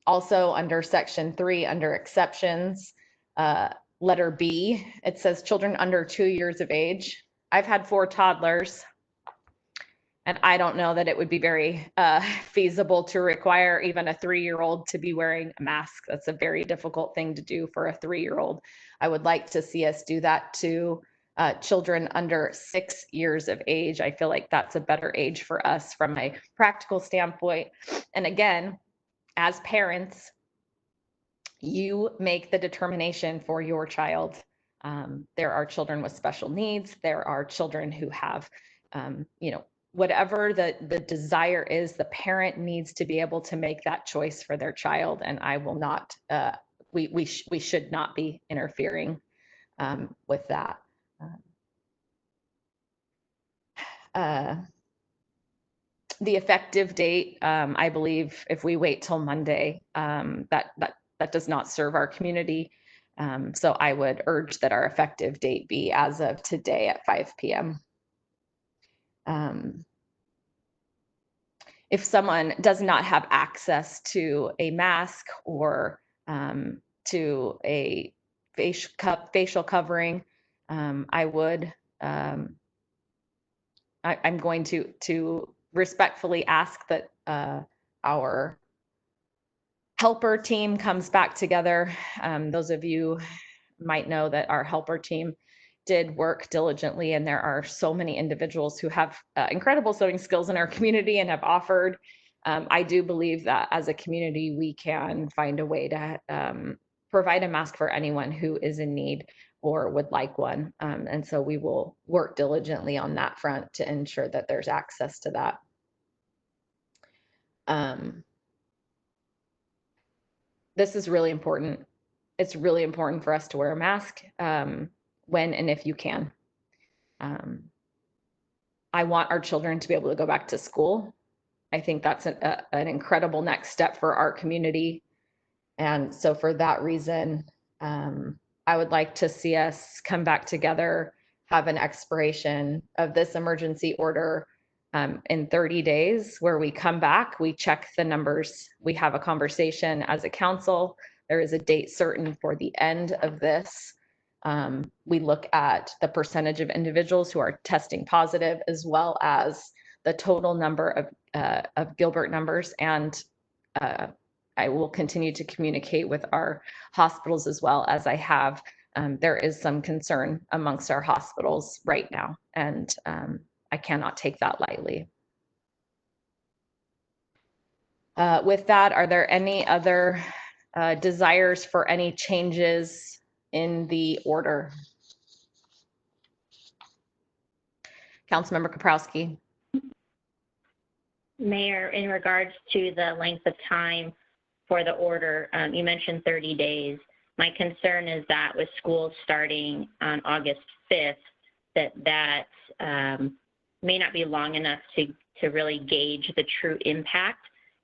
Also under section 3, under exceptions, letter B, it says children under 2 years of age. I've had 4 toddlers, and I don't know that it would be very feasible to require even a 3-year-old to be wearing a mask. That's a very difficult thing to do for a 3-year-old. I would like to see us do that to children under 6 years of age. I feel like that's a better age for us from a practical standpoint. And again, as parents, you make the determination for your child. There are children with special needs. There are children who have, whatever the desire is, the parent needs to be able to make that choice for their child. And I will not, we should not be interfering with that. The effective date, I believe if we wait till Monday, that does not serve our community. So I would urge that our effective date be as of today at 5 p.m. If someone does not have access to a mask or to a facial covering, I'm going to respectfully ask that our helper team comes back together. Those of you might know that our helper team did work diligently, and there are so many individuals who have incredible sewing skills in our community and have offered. I do believe that as a community, we can find a way to provide a mask for anyone who is in need or would like one. And so we will work diligently on that front to ensure that there's access to that. This is really important. It's really important for us to wear a mask when and if you can. I want our children to be able to go back to school. I think that's an incredible next step for our community. And so for that reason, I would like to see us come back together, have an expiration of this emergency order in 30 days, where we come back, we check the numbers, we have a conversation as a council. There is a date certain for the end of this. We look at the percentage of individuals who are testing positive, as well as the total number of Gilbert numbers. And I will continue to communicate with our hospitals as well as I have. There is some concern amongst our hospitals right now, and I cannot take that lightly. With that, are there any other desires for any changes in the order? Councilmember Kaprowski. Mayor, in regards to the length of time for the order, you mentioned 30 days. My concern is that with schools starting on August 5th, that may not be long enough to really gauge the true impact,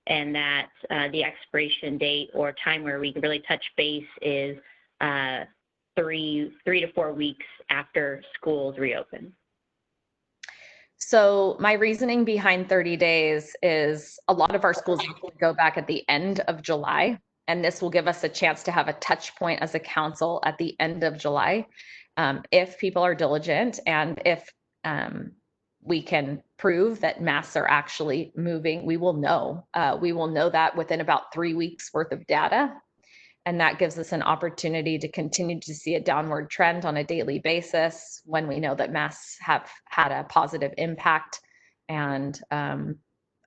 and that the expiration date or time where we can really touch base is 3 to 4 weeks after schools reopen. So my reasoning behind 30 days is a lot of our schools go back at the end of July, and this will give us a chance to have a touch point as a council at the end of July. If people are diligent and if we can prove that masks are actually moving, we will know. We will know that within about 3 weeks worth of data. And that gives us an opportunity to continue to see a downward trend on a daily basis when we know that masks have had a positive impact. And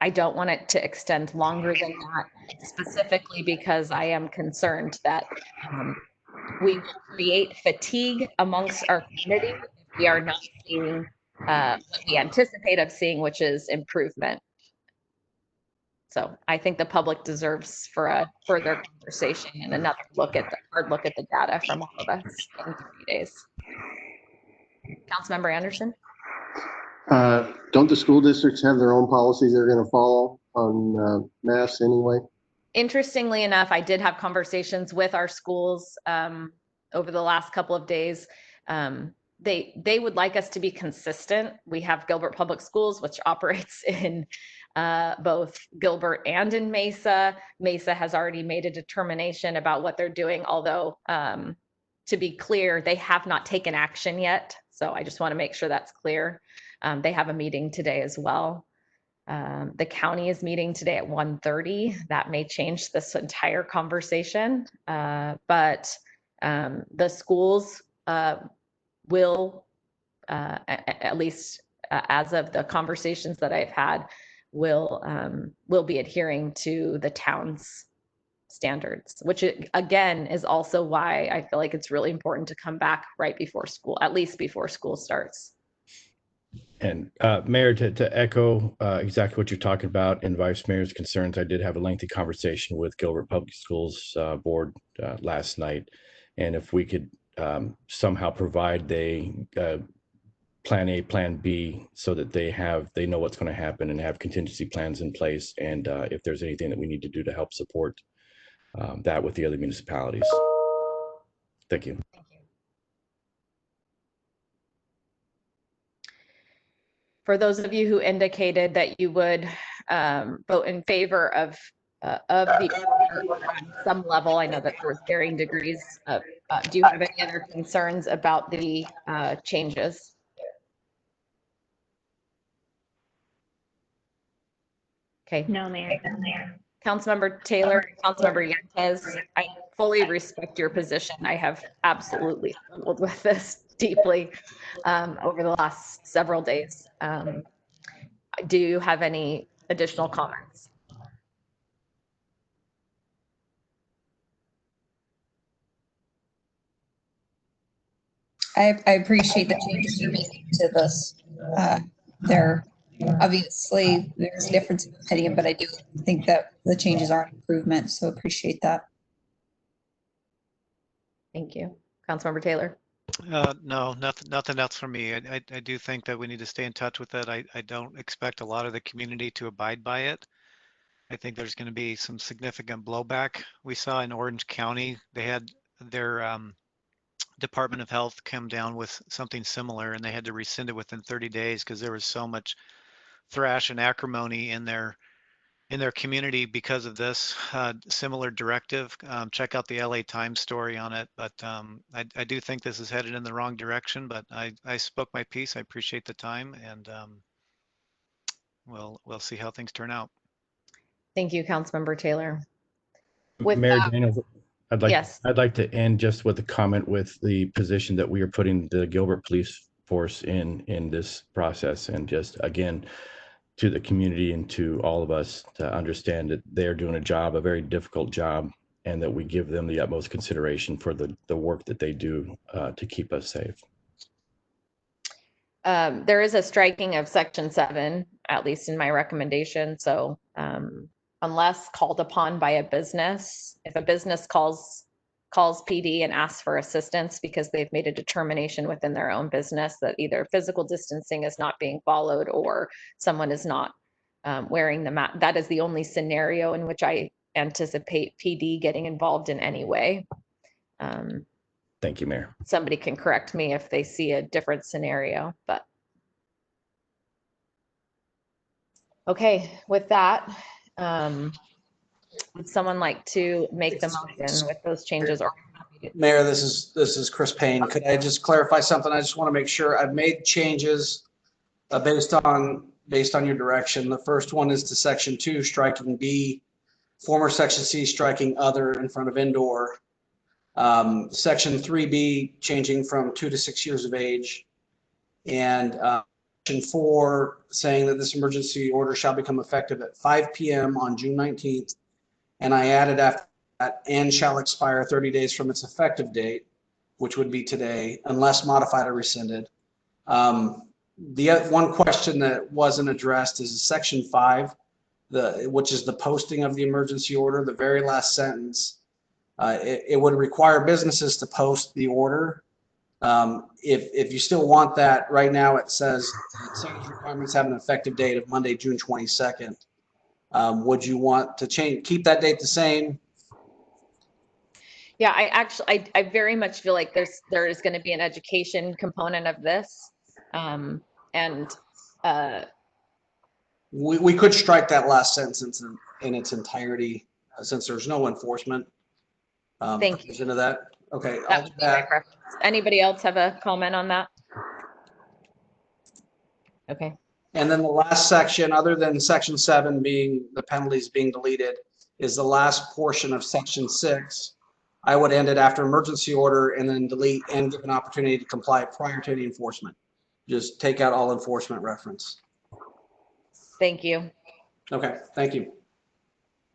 I don't want it to extend longer than that, specifically because I am concerned that we will create fatigue amongst our community if we are not seeing what we anticipate of seeing, which is improvement. So I think the public deserves for a further conversation and another hard look at the data from all of us in 30 days. Councilmember Anderson? Don't the school districts have their own policies they're going to follow on masks anyway? Interestingly enough, I did have conversations with our schools over the last couple of days. They would like us to be consistent. We have Gilbert Public Schools, which operates in both Gilbert and in Mesa. Mesa has already made a determination about what they're doing, although to be clear, they have not taken action yet. So I just want to make sure that's clear. They have a meeting today as well. The county is meeting today at 1:30. That may change this entire conversation, but the schools will, at least as of the conversations that I've had, will be adhering to the town's standards, which again is also why I feel like it's really important to come back right before school, at least before school starts. And Mayor, to echo exactly what you're talking about and Vice Mayor's concerns, I did have a lengthy conversation with Gilbert Public Schools Board last night. And if we could somehow provide plan A, plan B, so that they know what's going to happen and have contingency plans in place. And if there's anything that we need to do to help support that with the other municipalities. Thank you. For those of you who indicated that you would vote in favor of the order on some level, I know that there was varying degrees of, do you have any other concerns about the changes? Okay. No, Mayor. Councilmember Taylor, Councilmember Yanez, I fully respect your position. I have absolutely struggled with this deeply over the last several days. Do you have any additional comments? I appreciate the changes you're making to this. There, obviously, there's a difference in opinion, but I do think that the changes are an improvement, so appreciate that. Thank you. Councilmember Taylor? No, nothing else from me. I do think that we need to stay in touch with it. I don't expect a lot of the community to abide by it. I think there's going to be some significant blowback. We saw in Orange County, they had their Department of Health come down with something similar, and they had to rescind it within 30 days because there was so much thrash and acrimony in their community because of this similar directive. Check out the LA Times story on it, but I do think this is headed in the wrong direction, but I spoke my piece. I appreciate the time, and we'll see how things turn out. Thank you, Councilmember Taylor. With Mayor that, Daniels, I'd like to end just with a comment with the position that we are putting the Gilbert Police Force in this process, and just again to the community and to all of us to understand that they're doing a very difficult job, and that we give them the utmost consideration for the work that they do to keep us safe. There is a striking of Section 7, at least in my recommendation. So unless called upon by a business, if a business calls PD and asks for assistance because they've made a determination within their own business that either physical distancing is not being followed or someone is not wearing the mask, that is the only scenario in which I anticipate PD getting involved in any way. Thank you, Mayor. Somebody can correct me if they see a different scenario, but. Okay, with that, would someone like to make the motion with those changes? Or Mayor, this is Chris Payne. Could I just clarify something? I just want to make sure I've made changes based on your direction. The first one is to Section 2, striking B, former Section C, striking other in front of indoor. Section 3B, changing from 2 to 6 years of age, and 4 saying that this emergency order shall become effective at 5 p.m. on June 19th. And I added after that, and shall expire 30 days from its effective date, which would be today, unless modified or rescinded. The one question that wasn't addressed is section 5, which is the posting of the emergency order, the very last sentence. It would require businesses to post the order. If you still want that, right now it says signage requirements have an effective date of Monday, June 22nd. Would you want to keep that date the same? Yeah, I very much feel like there is going to be an education component of this. We could strike that last sentence in its entirety, since there's no enforcement. Thank you. Into that. Okay, That would be my preference. Anybody else have a comment on that? Okay. And then the last section, other than section 7 being the penalties being deleted, is the last portion of section 6. I would end it after emergency order and then delete and give an opportunity to comply prior to the enforcement. Just take out all enforcement reference. Thank you. Okay, thank you.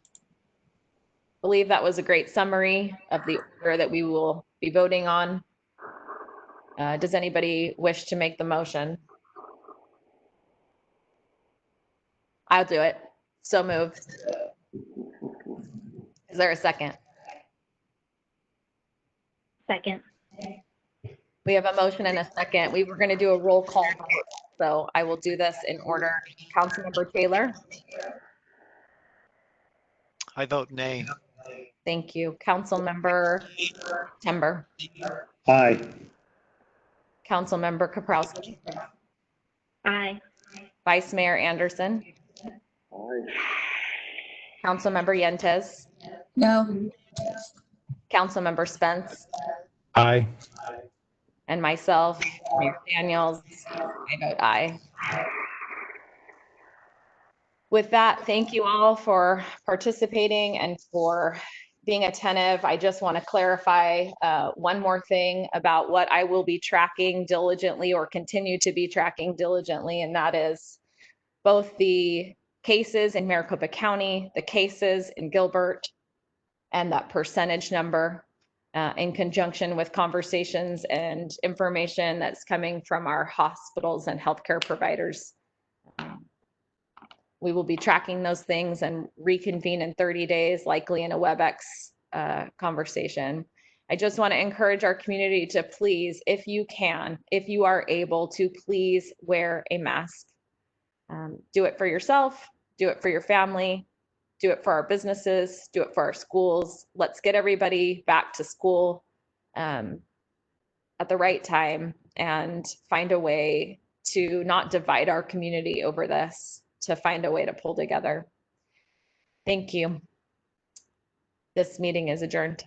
I believe that was a great summary of the order that we will be voting on. Does anybody wish to make the motion? I'll do it. So moved. Is there a second? Second. We have a motion and a second. We were going to do a roll call vote, so I will do this in order. Councilmember Taylor? I vote nay. Thank you. Councilmember Timber? Aye. Councilmember Kaprowski? Aye. Vice Mayor Anderson? Aye. Councilmember Yentes? No. Councilmember Spence? Aye. And myself, Mayor Daniels, I vote aye. With that, thank you all for participating and for being attentive. I just want to clarify one more thing about what I will be tracking diligently or continue to be tracking diligently, and that is both the cases in Maricopa County, the cases in Gilbert, and that percentage number in conjunction with conversations and information that's coming from our hospitals and healthcare providers. We will be tracking those things and reconvene in 30 days, likely in a WebEx conversation. I just want to encourage our community to please, if you can, if you are able to, please wear a mask. Do it for yourself, do it for your family, do it for our businesses, do it for our schools. Let's get everybody back to school at the right time and find a way to not divide our community over this, to find a way to pull together. Thank you. This meeting is adjourned.